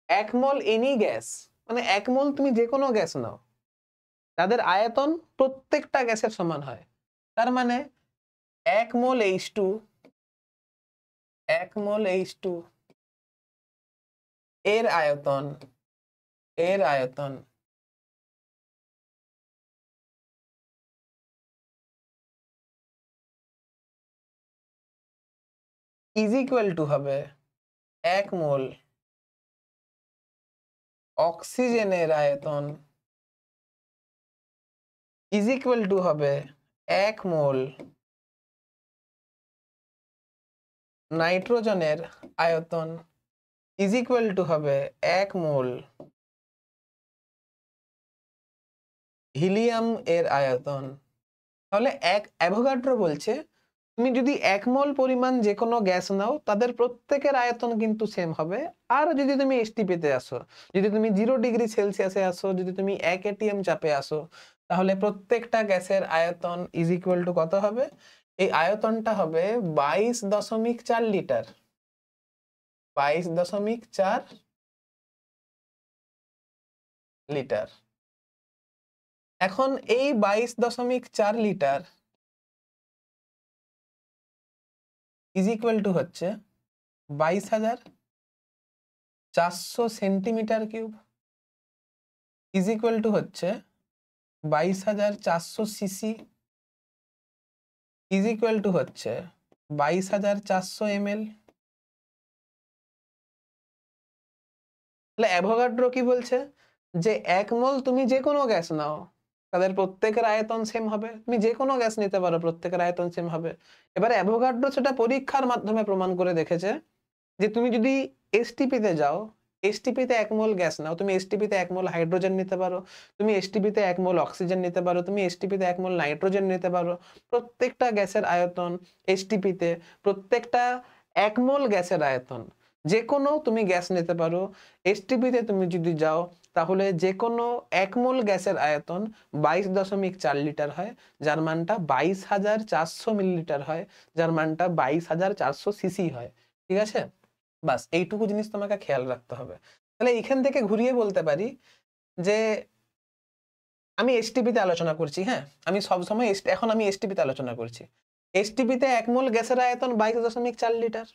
1 মোল এনি গ্যাস, মানে 1 মোল তুমি যে কোনো গ্যাস নাও, তাদের আয়তন প্রত্যেকটা গ্যাসের সমান হয়। তার মানে 1 মোল H2 এর আয়তন ইজ ইকুয়াল টু হবে 1 মোল অক্সিজেনের আয়তন ইজ ইকুয়াল টু হবে 1 মোল নাইট্রোজেনের আয়তন ইজ ইকুয়াল টু হবে 1 মোল হিলিয়াম এর আয়তন। তাহলে অ্যাভোগাড্রো বলছে তুমি যদি 1 মোল পরিমাণ যে কোনো গ্যাস নাও, তাদের প্রত্যেকের আয়তন কিন্তু সেম হবে। আর যদি তুমি এসটিপিতে আসো, যদি তুমি 0 ডিগ্রি সেলসিয়াসে আসো, যদি তুমি 1 এটিএম চাপে আসো, তাহলে প্রত্যেকটা গ্যাসের আয়তন ইজ ইকুয়াল টু কত হবে? এই আয়তনটা হবে 22.4 লিটার, 22.4 লিটার। এখন এই 22.4 লিটার ইজ ইকুয়াল টু হচ্ছে 22,400 centimetre cube, is equal two হচ্ছে 22,400 সিসি, ইজ ইকুয়াল টু হচ্ছে 22,400 ml। তাহলে অ্যাভোগাড্রো কি বলছে যে 1 মোল তুমি যে কোনো গ্যাস নাও, তাদের প্রত্যেকের আয়তন সেম হবে। তুমি যে কোনো গ্যাস নিতে পারো, প্রত্যেকের আয়তন সেম হবে। এবারে অ্যাভোগাড্রো সেটা পরীক্ষার মাধ্যমে প্রমাণ করে দেখেছে যে তুমি যদি এসটিপিতে যাও, এসটিপিতে 1 মোল গ্যাস নাও, তুমি এসটিপিতে 1 মোল হাইড্রোজেন নিতে পারো, তুমি এসটিপিতে 1 মোল অক্সিজেন নিতে পারো, তুমি এসটিপিতে 1 মোল নাইট্রোজেন নিতে পারো। প্রত্যেকটা গ্যাসের আয়তন এসটিপিতে, প্রত্যেকটা 1 মোল গ্যাসের আয়তন যে কোনো তুমি গ্যাস নিতে পারো। এসটিপিতে তুমি যদি যাও তাহলে যে কোনো 1 মোল গ্যাসের আয়তন 22.4 লিটার হয়, যার মানটা 22,400 মিলিলিটার হয়, যার মানটা 22,400 সিসি হয়। ঠিক আছে, বাস এইটুকু জিনিস তোমাকে খেয়াল রাখতে হবে। তাহলে এখান থেকে ঘুরিয়ে বলতে পারি যে আমি এসটিপিতে আলোচনা করছি, হ্যাঁ আমি সবসময় এখন আমি এসটিপিতে আলোচনা করছি। এসটিপিতে 1 মোল গ্যাসের আয়তন 22.4 লিটার,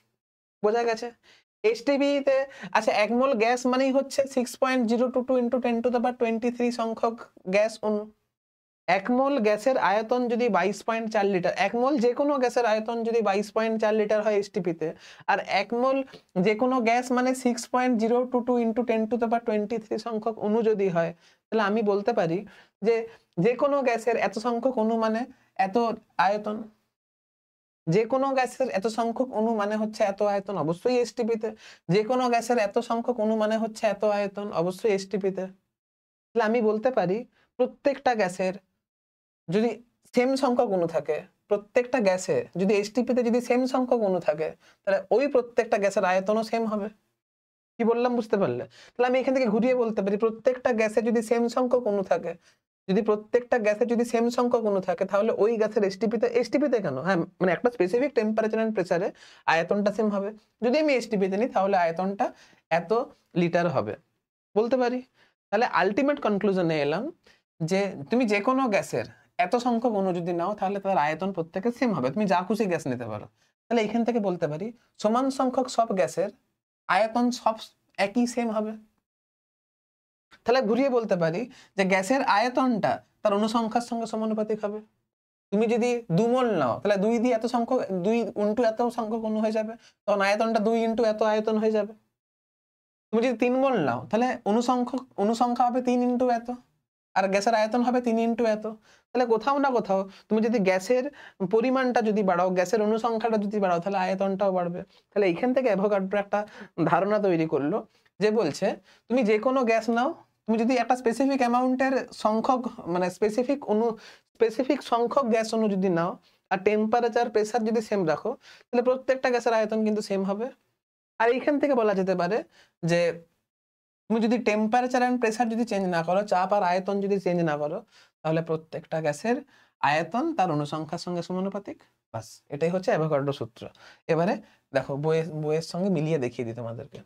বোঝা গেছে? এসটিপিতে আচ্ছা 1 মোল গ্যাস মানেই হচ্ছে 6.022 ইন্টু 10 টু দ্য পাওয়ার 23 সংখ্যক গ্যাস অণু। 1 মোল গ্যাসের আয়তন যদি 22.4 লিটার, 1 মোল যে কোনো গ্যাসের আয়তন যদি 22.4 লিটার হয় এসটিপিতে, আর 1 মোল যে কোনো গ্যাস মানে 6.022 ইন্টু 10 টু দ্য পাওয়ার 23 সংখ্যক অণু যদি হয়, তাহলে আমি বলতে পারি যে যে কোনো গ্যাসের এত সংখ্যক অণু মানে এত আয়তন। যে কোনো গ্যাসের এত সংখ্যক অণু মানে হচ্ছে এত আয়তন, অবশ্যই এসটিপিতে। যে কোনো গ্যাসের এত সংখ্যক অণু মানে হচ্ছে এত আয়তন, অবশ্যই এসটিপিতে। তাহলে আমি বলতে পারি প্রত্যেকটা গ্যাসের যদি সেম সংখ্যক অণু থাকে, প্রত্যেকটা গ্যাসে যদি এসটিপিতে যদি সেম সংখ্যক অণু থাকে, তাহলে ওই প্রত্যেকটা গ্যাসের আয়তনও সেম হবে। কি বললাম বুঝতে পারলে? তাহলে আমি এখান থেকে ঘুরিয়ে বলতে পারি প্রত্যেকটা গ্যাসে যদি সেম সংখ্যক অণু থাকে, যদি প্রত্যেকটা গ্যাসে যদি সেম সংখ্যক অণু থাকে তাহলে ওই গ্যাসের এসটিপিতে কেন, হ্যাঁ মানে একটা স্পেসিফিক টেম্পারেচার এন্ড প্রেসারে আয়তনটা সেম হবে। যদি আমি এসটিপিতে নিই তাহলে আয়তনটা এত লিটার হবে বলতে পারি। তাহলে আলটিমেট কনক্লুশনে এলাম যে তুমি যে কোনো গ্যাসের এত সংখ্যক অণু যদি নাও তাহলে তার আয়তন প্রত্যেকের সেম হবে। তুমি যা খুশি গ্যাস নিতে পারো। তাহলে এখান থেকে বলতে পারি সমান সংখ্যক সব গ্যাসের আয়তন সব একই সেম হবে। তাহলে ঘুরিয়ে বলতে পারি যে গ্যাসের আয়তনটা তার অনুসংখ্যার সঙ্গে সমানুপাতিক হবে। তুমি যদি 2 মোল নাও তাহলে 2 দিয়ে এত সংখ্যক 2 ইনটু এত সংখ্যক অণু হয়ে যাবে, তখন আয়তনটা 2 ইনটু এত আয়তন হয়ে যাবে। তুমি যদি 3 মোল নাও তাহলে অনুসংখ্যা হবে 3 ইনটু এত, আর গ্যাসের আয়তন হবে 3 ইনটু এত। তাহলে কোথাও না কোথাও তুমি যদি গ্যাসের পরিমাণটা যদি বাড়াও, গ্যাসের অনুসংখ্যাটা যদি বাড়াও, তাহলে আয়তনটাও বাড়বে। তাহলে এখান থেকে অ্যাভোগাড্রো একটা ধারণা তৈরি করলো যে বলছে তুমি যে কোনো গ্যাস নাও, তুমি যদি একটা স্পেসিফিক অ্যামাউন্টের সংখ্যক মানে স্পেসিফিক সংখ্যক গ্যাস অণু যদি নাও আর টেম্পারেচার প্রেসার যদি সেম রাখো, তাহলে প্রত্যেকটা গ্যাসের আয়তন কিন্তু সেম হবে। আর এইখান থেকে বলা যেতে পারে যে তুমি যদি টেম্পারেচার এন্ড প্রেসার যদি চেঞ্জ না করো, চাপ আর আয়তন যদি চেঞ্জ না করো, তাহলে প্রত্যেকটা গ্যাসের আয়তন তার অনুসংখ্যার সঙ্গে সমানুপাতিক। বাস এটাই হচ্ছে অ্যাভোগাড্রো সূত্র। এবারে দেখো বইয়ের সঙ্গে মিলিয়ে দেখিয়ে দিই তোমাদেরকে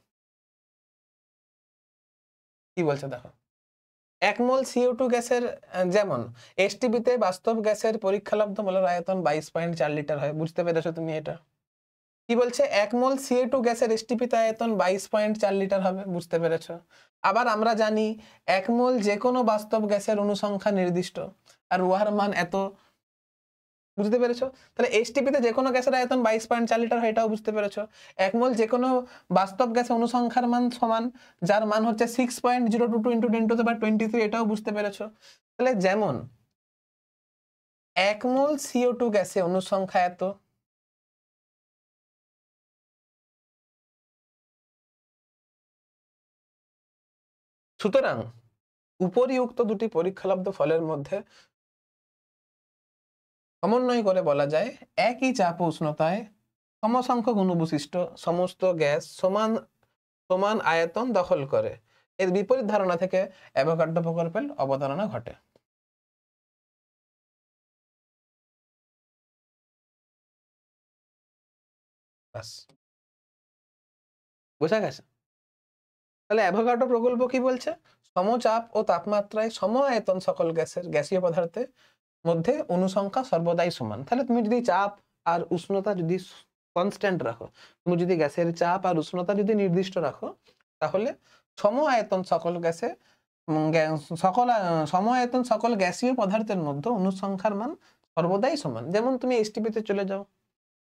কি বলছে। দেখো 1 মোল CO2 গ্যাসের যেমন এসটিপিতে বাস্তব গ্যাসের পরীক্ষালব্ধ মোলার আয়তন 22.4 লিটার হয়। বুঝতে পেরেছো তুমি এটা? কি বলছে 1 মোল CO2 গ্যাসের এসটিপিতে আয়তন 22.4 লিটার হবে। বুঝতে পেরেছো? আবার আমরা জানি 1 মোল যে কোনো বাস্তব গ্যাসের অনুসংখ্যা নির্দিষ্ট আর উহার মান এত। বুঝতে পেরেছো? তাহলে এসটিপিতে যে কোনো গ্যাসের আয়তন 22.4 লিটার হয়, এটাও বুঝতে পেরেছো। 1 মোল যে কোনো বাস্তব গ্যাসের অনুসংখ্যার মান সমান, যার মান হচ্ছে 6.022 ইনটু 10⁻23, এটাও বুঝতে পেরেছো। তাহলে যেমন 1 মোল CO2 গ্যাসে অনুসংখ্যা এত, সুতরাং উপরিউক্ত দুটি পরীক্ষালব্ধ ফলের মধ্যে সমন্বয় করে বলা যায় একই চাপ ও উষ্ণতায় সমসংখ্যক অণুবিশিষ্ট সমস্ত গ্যাস সমান সমান আয়তন দখল করে। এর বিপরীত ধারণা থেকে অ্যাভোগাড্রো প্রকল্পের অবতারণা ঘটে। ব্যাস বোঝা গেছে? তাহলে অ্যাভোগাড্রো প্রকল্প কি বলছে? সমচাপ ও তাপমাত্রায় সম আয়তন সকল গ্যাসীয় পদার্থের মধ্যে অনুসংখ্যা সর্বদাই সমান। তাহলে তুমি যদি চাপ আর উষ্ণতা যদি কনস্ট্যান্ট রাখো, তুমি যদি গ্যাসের চাপ আর উষ্ণতা যদি নির্দিষ্ট রাখো, তাহলে সম আয়তন সকল গ্যাসে সম আয়তন সকল গ্যাসীয় পদার্থের মধ্যে অনুসংখ্যার মান সর্বদাই সমান। যেমন তুমি এসটিপিতে চলে যাও,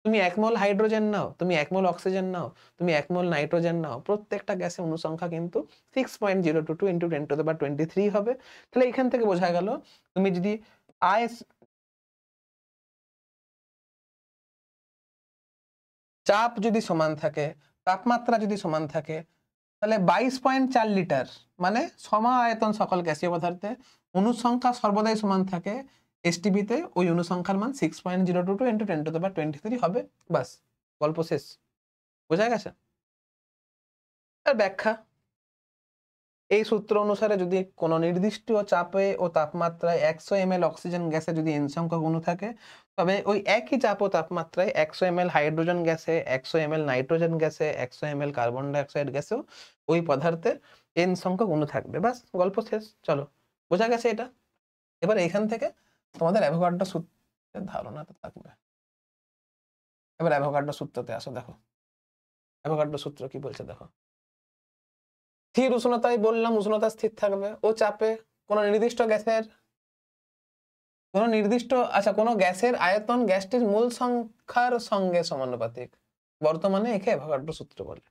তুমি 1 মোল হাইড্রোজেন নাও, তুমি 1 মোল অক্সিজেন নাও, তুমি 1 মোল নাইট্রোজেন নাও, প্রত্যেকটা গ্যাসের অনুসংখ্যা কিন্তু 6.022 ইনটু 10⁻23 হবে। তাহলে এখান থেকে বোঝা গেল তুমি যদি চাপ যদি সমান থাকে, তাপমাত্রা যদি সমান থাকে, তাহলে 22.4 লিটার মানে সম আয়তন সকল গ্যাসীয় পদার্থে অনুসংখ্যা সর্বদাই সমান থাকে। এসটিপিতে ওই অনুসংখ্যার মান 6.022 ইনটু 10⁻23 হবে। বাস গল্প শেষ। বোঝা গেছে? আর ব্যাখ্যা, এই সূত্র অনুসারে যদি কোনো নির্দিষ্ট চাপে ও তাপমাত্রায় 100 ml অক্সিজেন গ্যাসে যদি n সংখ্যক অণু থাকে, তবে ওই একই চাপ ও তাপমাত্রায় 100 ml হাইড্রোজেন গ্যাসে, 100 ml নাইট্রোজেন গ্যাসে, 100 ml কার্বন ডাইঅক্সাইড গ্যাসেও ওই পদার্থের n সংখ্যক অণু থাকবে। বাস গল্প শেষ। চলো বোঝা গেছে এটা? এবার এখান থেকে তোমাদের অ্যাভোগাড্রো সূত্রের ধারণাটা থাকবে। এবার অ্যাভোগাড্রো সূত্রতে আসো। দেখো অ্যাভোগাড্রো সূত্র কি বলছে দেখো। স্থির উষ্ণতায় বললাম উষ্ণতা স্থির থাকবে, ও চাপে কোন গ্যাসের আয়তন গ্যাসটির মূল সংখ্যার সঙ্গে সমানুপাতিক। বর্তমানে একে অ্যাভোগাড্রো সূত্র বলে।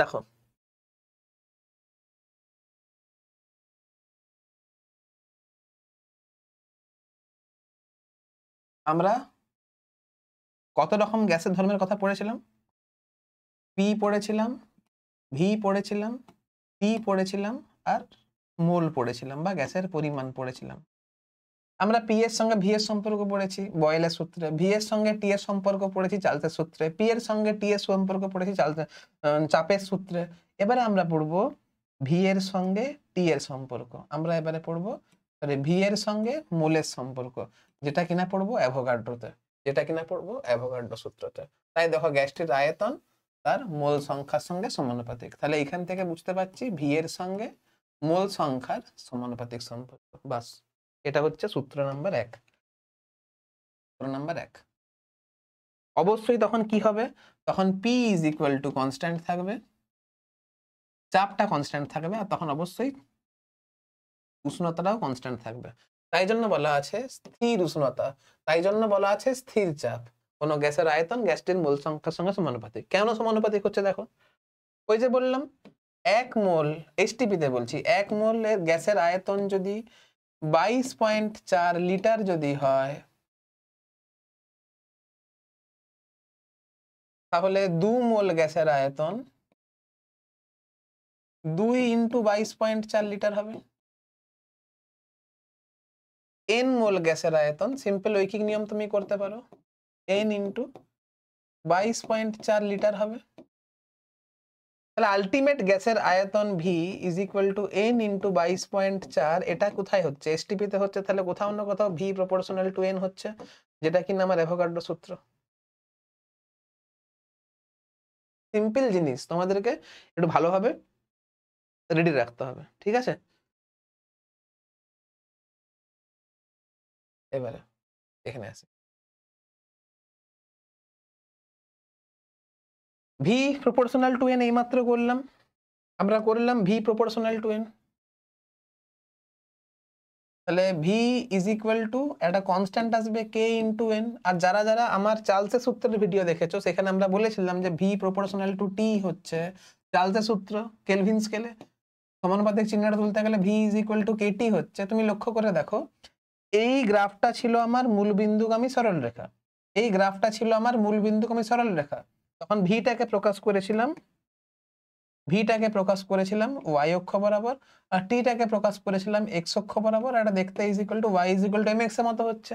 দেখো আমরা কত রকম গ্যাসের ধর্মের কথা পড়েছিলাম? পি পড়েছিলাম, ভি পড়েছিলাম, টি পড়েছিলাম, আর মোল পড়েছিলাম বা গ্যাসের পরিমাণ পড়েছিলাম। আমরা পি এর সঙ্গে ভি এর সম্পর্ক পড়েছি বয়েলের সূত্রে, ভি এর সঙ্গে টি এর সম্পর্ক পড়েছি চার্লসের সূত্রে, পি এর সঙ্গে টি এর সম্পর্ক পড়েছি চাপের সূত্রে। এবারে আমরা পড়বো ভি এর সঙ্গে টি এর সম্পর্ক। আমরা এবারে পড়বো ভি এর সঙ্গে মোলের সম্পর্ক, যেটা কিনা পড়বো অ্যাভোগাড্রোতে, অ্যাভোগাড্রো সূত্রতে। তাই দেখো গ্যাসটির আয়তন তার মোল সংখ্যার সঙ্গে সমানুপাতিক। তাহলে এখান থেকে বুঝতে পারছি ভি এর সঙ্গে মোল সংখ্যার সমানুপাতিক সম্পর্ক। বাস, এটা হচ্ছে সূত্র নাম্বার 1। অবশ্যই তখন কি হবে, তখন P is equal to constant থাকবে, চাপটা কনস্ট্যান্ট থাকবে, আর তখন অবশ্যই উষ্ণতাটাও কনস্ট্যান্ট থাকবে। তাই জন্য বলা আছে স্থির উষ্ণতা, তাই জন্য বলা আছে স্থির চাপ। কোন গ্যাসের আয়তন গ্যাসটির মোল সংখ্যার সঙ্গে সমানুপাতিক। কেন সমানুপাতিক হচ্ছে দেখো, ওই যে বললাম 1 মোল এইচটিপিতে বলছি, 1 মোল এর গ্যাসের আয়তন যদি 22.4 লিটার যদি হয়, তাহলে 2 মোল গ্যাসের আয়তন 2 × 22.4 লিটার হবে। n মোল গ্যাসের আয়তন, সিম্পল ঐকিক নিয়ম তুমি করতে পারো, n × 22.4 লিটার হবে। তাহলে আলটিমেট গ্যাসের আয়তন V is equal two n × 22.4। এটা কোথায় হচ্ছে, এসটিপি তে হচ্ছে, তাহলে কোথাও না কোথাও V প্রপোর্শনাল টু n হচ্ছে, যেটা কিনা আমার অ্যাভোগাড্রো সূত্র। সিম্পল জিনিস, তোমাদেরকে একটু ভালোভাবে রেডি রাখতে হবে, ঠিক আছে? এবারে এখানে আসি, V প্রপোর্শনাল টু n এইমাত্র করলাম, আমরা করলাম V প্রপোর্শনাল টু n। তাহলে V ইজ ইকুয়াল টু একটা কনস্ট্যান্ট আসবে K × n। আর যারা যারা আমার চার্লসের সূত্রের ভিডিও দেখেছো, সেখানে আমরা বলেছিলাম যে V প্রপোর্শনাল টু T হচ্ছে চার্লসের সূত্র কেলভিন স্কেলে। সমানুপাতিক চিহ্নটা তুলতে গেলে V is equal two KT হচ্ছে। তুমি লক্ষ্য করে দেখো, এই গ্রাফটা ছিল আমার মূলবিন্দুগামী সরলরেখা, এই গ্রাফটা ছিল আমার মূলবিন্দুগামী সরলরেখা। তখন ভিটাকে প্রকাশ করেছিলাম y অক্ষ বরাবর, আর টিটাকে প্রকাশ করেছিলাম x অক্ষ বরাবর। আর এটা দেখতে is equal two y is equal two mx এর মতো হচ্ছে।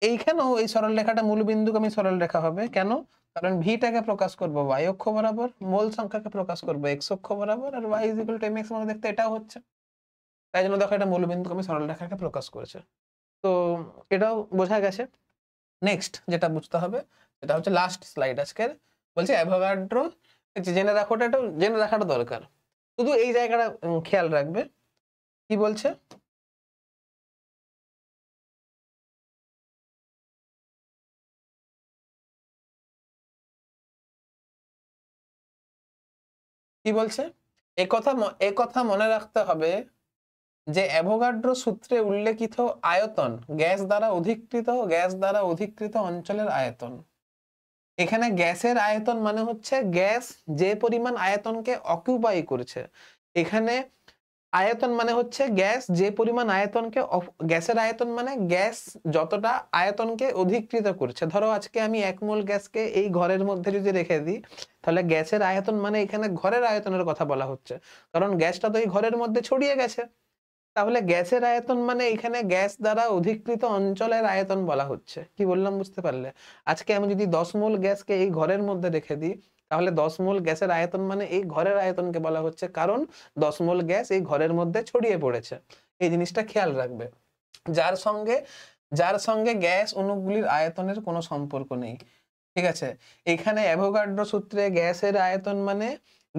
এইখানেও এই সরলরেখাটা মূলবিন্দুগামী সরলরেখা হবে। কেন? কারণ ভিটাকে প্রকাশ করব y অক্ষ বরাবর, মোল সংখ্যাকে প্রকাশ করব x অক্ষ বরাবর, আর y is equal two mx এর মতো দেখতে এটাও হচ্ছে। তাই জন্য দেখো এটা মূলবিন্দুগামী সরলরেখাকে প্রকাশ করেছে। তো এটাও বোঝা গেছে। নেক্সট যেটা বুঝতে হবে সেটা হচ্ছে লাস্ট স্লাইড আজকের, বলছে অ্যাভোগাড্রো। জেনে রাখোটা, এটা জেনে রাখাটা দরকার, শুধু এই জায়গাটা খেয়াল রাখবে। কি বলছে, একথা মনে রাখতে হবে যে অ্যাভোগাড্রো সূত্রে উল্লেখিত আয়তন গ্যাস দ্বারা অধিকৃত অঞ্চলের আয়তন। এখানে গ্যাসের আয়তন মানে হচ্ছে গ্যাস যে পরিমাণ আয়তনকে অকুপাই করছে। এখানে আয়তন মানে হচ্ছে গ্যাস যে পরিমাণ আয়তনকে, গ্যাসের আয়তন মানে গ্যাস যতটা আয়তনকে অধিকৃত করছে। ধরো আজকে আমি 1 মোল গ্যাসকে এই ঘরের মধ্যে যদি রেখে দিই, তাহলে গ্যাসের আয়তন মানে এখানে ঘরের আয়তনের কথা বলা হচ্ছে, কারণ গ্যাসটা তো এই ঘরের মধ্যে ছড়িয়ে গেছে। তাহলে গ্যাসের আয়তন মানে এখানে গ্যাস দ্বারা অধিকৃত অঞ্চলের আয়তন বলা হচ্ছে। কি বললাম বুঝতে পারলে? আজকে আমি যদি 10 মোল গ্যাসকে এই ঘরের মধ্যে রেখে দিই, তাহলে 10 মোল গ্যাসের আয়তন মানে এই ঘরের আয়তনকে বলা হচ্ছে, কারণ 10 মোল গ্যাস এই ঘরের মধ্যে ছড়িয়ে পড়েছে। এই জিনিসটা খেয়াল রাখবে, যার সঙ্গে গ্যাস অণুগুলির আয়তনের কোনো সম্পর্ক নেই। ঠিক আছে, এখানে অ্যাভোগাড্রো সূত্রে গ্যাসের আয়তন মানে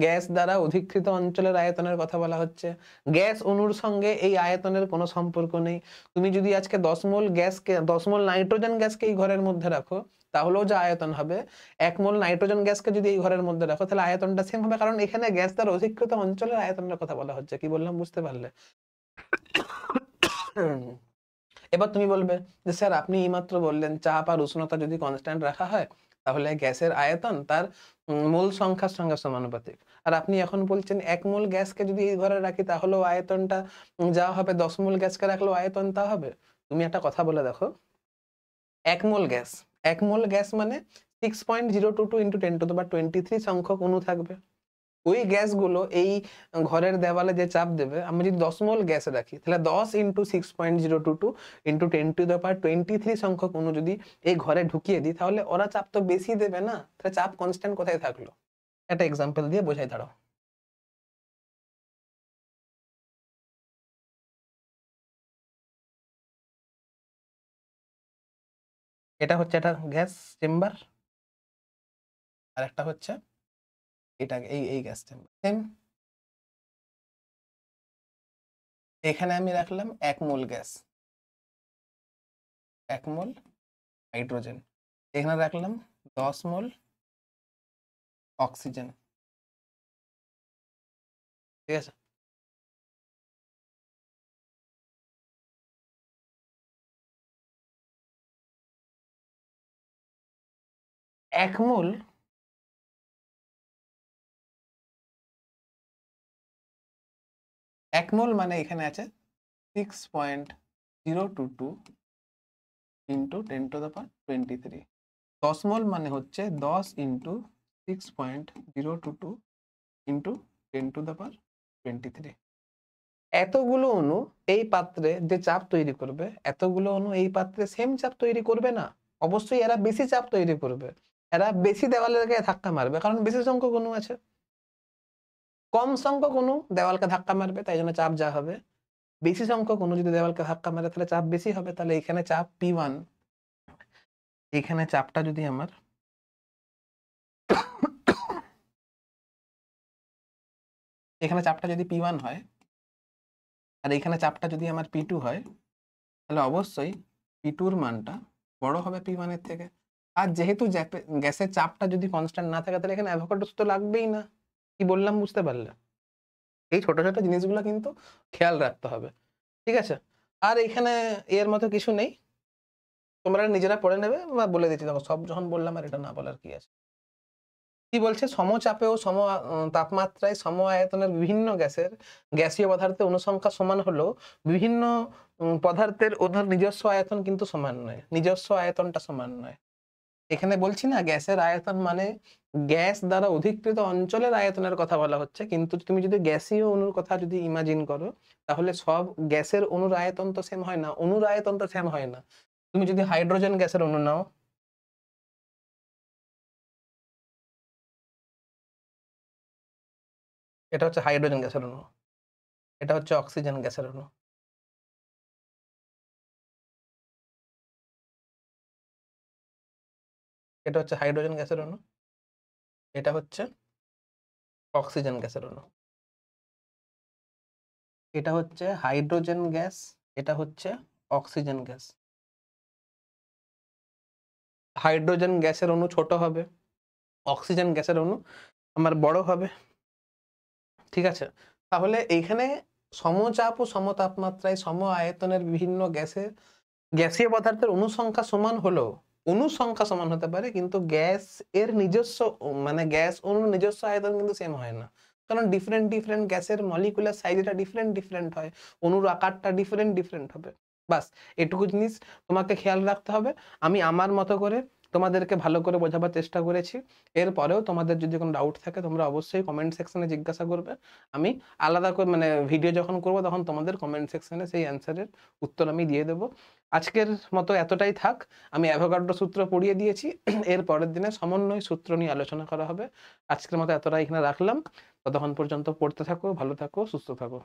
গ্যাস দ্বারা অধিকৃত অঞ্চলের আয়তনের কথা বলা হচ্ছে। গ্যাস অণুর সঙ্গে এই আয়তনের কোনো সম্পর্ক নেই। তুমি যদি আজকে 10 মোল গ্যাসকে, 10 মোল নাইট্রোজেন গ্যাসকে এই ঘরের মধ্যে রাখো, তাহলেও যে আয়তন হবে, 1 মোল নাইট্রোজেন গ্যাসকে যদি এই ঘরের মধ্যে রাখো, তাহলে আয়তনটা সেম হবে, কারণ এখানে গ্যাস দ্বারা অধিকৃত অঞ্চলের আয়তনের কথা বলা হচ্ছে। কি বললাম বুঝতে পারলে? এবার তুমি বলবে যে স্যার আপনি এইমাত্র বললেন চাপ আর উষ্ণতা যদি কনস্ট্যান্ট রাখা হয়, তাহলে গ্যাসের আয়তন তার মোল সংখ্যার সঙ্গে সমানুপাতিক। আর আপনি এখন বলছেন 1 মোল গ্যাসকে যদি এই ঘরে রাখি, তাহলেও আয়তনটা যা হবে, 10 মোল গ্যাসকে রাখলেও আয়তন তা হবে। তুমি একটা কথা বলে দেখো, 1 মোল গ্যাস মানে 6.022 × 10⁻23 সংখ্যক অণু থাকবে। ওই গ্যাসগুলো এই ঘরের দেওয়ালে যে চাপ দেবে, আমি যদি 10 মোল গ্যাস রাখি, তাহলে 10 × 6.022 × 10⁻23 সংখ্যক অণু যদি এই ঘরে ঢুকিয়ে দিই, তাহলে ওরা চাপ তো বেশি দেবে না, তাহলে চাপ কনস্ট্যান্ট কোথায় থাকলো? একটা এক্সাম্পল দিয়ে বোঝাই দাঁড়াও। এটা হচ্ছে একটা গ্যাস চেম্বার, আর একটা হচ্ছে এটা এই গ্যাস চেম্বার। সেম এখানে আমি রাখলাম 1 মোল গ্যাস, 1 মোল হাইড্রোজেন, এখানে রাখলাম 10 মোল অক্সিজেন। ঠিক আছে, এক মোল মানে এখানে আছে 6.022 ইন্টু 10⁻23। 10 মোল মানে হচ্ছে 10 ইন্টু 6.022 ইন্টু 10⁻23। এতগুলো অণু এই পাত্রে যে চাপ তৈরি করবে, এতগুলো অণু এই পাত্রে সেম চাপ তৈরি করবে না, অবশ্যই এরা বেশি চাপ তৈরি করবে, এরা বেশি দেওয়ালের গায়ে ধাক্কা মারবে, কারণ বেশি সংখ্যক অণু আছে। কম সংখ্যক অণু দেওয়ালকে ধাক্কা মারবে, তাই জন্য চাপ যা হবে। বেশি সংখ্যক অণু যদি দেওয়ালকে ধাক্কা মারে তাহলে চাপ বেশি হবে। তাহলে এখানে চাপ P1, এখানে চাপটা যদি আমার এখানে চাপটা যদি P1 হয় আর এখানে চাপটা যদি আমার P2 হয়, তাহলে অবশ্যই P2 এর মানটা বড় হবে P1 এর থেকে। আর যেহেতু গ্যাসের চাপটা যদি কনস্ট্যান্ট না থাকে তাহলে এখানে অ্যাভোগাড্রো সূত্র লাগবেই না। কি বললাম বুঝতে পারলে? এই ছোট ছোট জিনিসগুলো কিন্তু খেয়াল রাখতে হবে। ঠিক আছে, আর এখানে এর মতো কিছু নেই, তোমরা নিজেরা পড়ে নেবে বা বলে দিচ্ছি। দেখো সব যখন বললাম আর এটা না বলার কি আছে। কি বলছে, সমচাপে ও তাপমাত্রায় সম আয়তনের বিভিন্ন গ্যাসীয় পদার্থের অনুসংখ্যা সমান হলেও বিভিন্ন পদার্থের ওদের নিজস্ব আয়তন কিন্তু সমান নয়, নিজস্ব আয়তনটা সমান নয়। এখানে বলছি না গ্যাসের আয়তন মানে গ্যাস দ্বারা অধিকৃত অঞ্চলের আয়তনের কথা বলা হচ্ছে, কিন্তু তুমি যদি গ্যাসীয় অণুর কথা যদি ইমাজিন করো তাহলে সব গ্যাসের অণুর আয়তন তো সেম হয় না, অণুর আয়তন তো সেম হয় না। তুমি যদি হাইড্রোজেন গ্যাসের অণু নাও, এটা হচ্ছে হাইড্রোজেন গ্যাসের অণু, এটা হচ্ছে অক্সিজেন গ্যাসের অণু। এটা হচ্ছে হাইড্রোজেন গ্যাসের অণু, এটা হচ্ছে অক্সিজেন গ্যাসের অণু। এটা হচ্ছে হাইড্রোজেন গ্যাস, এটা হচ্ছে অক্সিজেন গ্যাস। হাইড্রোজেন গ্যাসের অণু ছোট হবে, অক্সিজেন গ্যাসের অণু আমার বড় হবে। ঠিক আছে, তাহলে এইখানে সমচাপ ও সমতাপমাত্রায় সম আয়তনের বিভিন্ন গ্যাসীয় পদার্থের অনুসংখ্যা সমান হলেও, অনুসংখ্যা সমান হতে পারে কিন্তু গ্যাস এর নিজস্ব মানে গ্যাস অণুর নিজস্ব আয়তন কিন্তু সেম হয় না, কারণ ডিফারেন্ট গ্যাসের মলিকুলার সাইজটা ডিফারেন্ট হয়, অণুর আকারটা ডিফারেন্ট হবে। বাস এটুকু জিনিস তোমাকে খেয়াল রাখতে হবে। আমি আমার মতো করে তোমাদেরকে ভালো করে বোঝাবার চেষ্টা করেছি। এরপরেও তোমাদের যদি কোনো ডাউট থাকে তোমরা অবশ্যই কমেন্ট সেকশনে জিজ্ঞাসা করবে। আমি আলাদা করে মানে ভিডিও যখন করব তখন তোমাদের কমেন্ট সেকশনে সেই অ্যান্সারের উত্তর আমি দিয়ে দেবো। আজকের মতো এতটাই থাক। আমি অ্যাভোগাড্রো সূত্র পড়িয়ে দিয়েছি, এর পরের দিনে সমন্বয় সূত্র নিয়ে আলোচনা করা হবে। আজকের মতো এতটাই এখানে রাখলাম। ততক্ষণ পর্যন্ত পড়তে থাকো, ভালো থাকো, সুস্থ থাকো।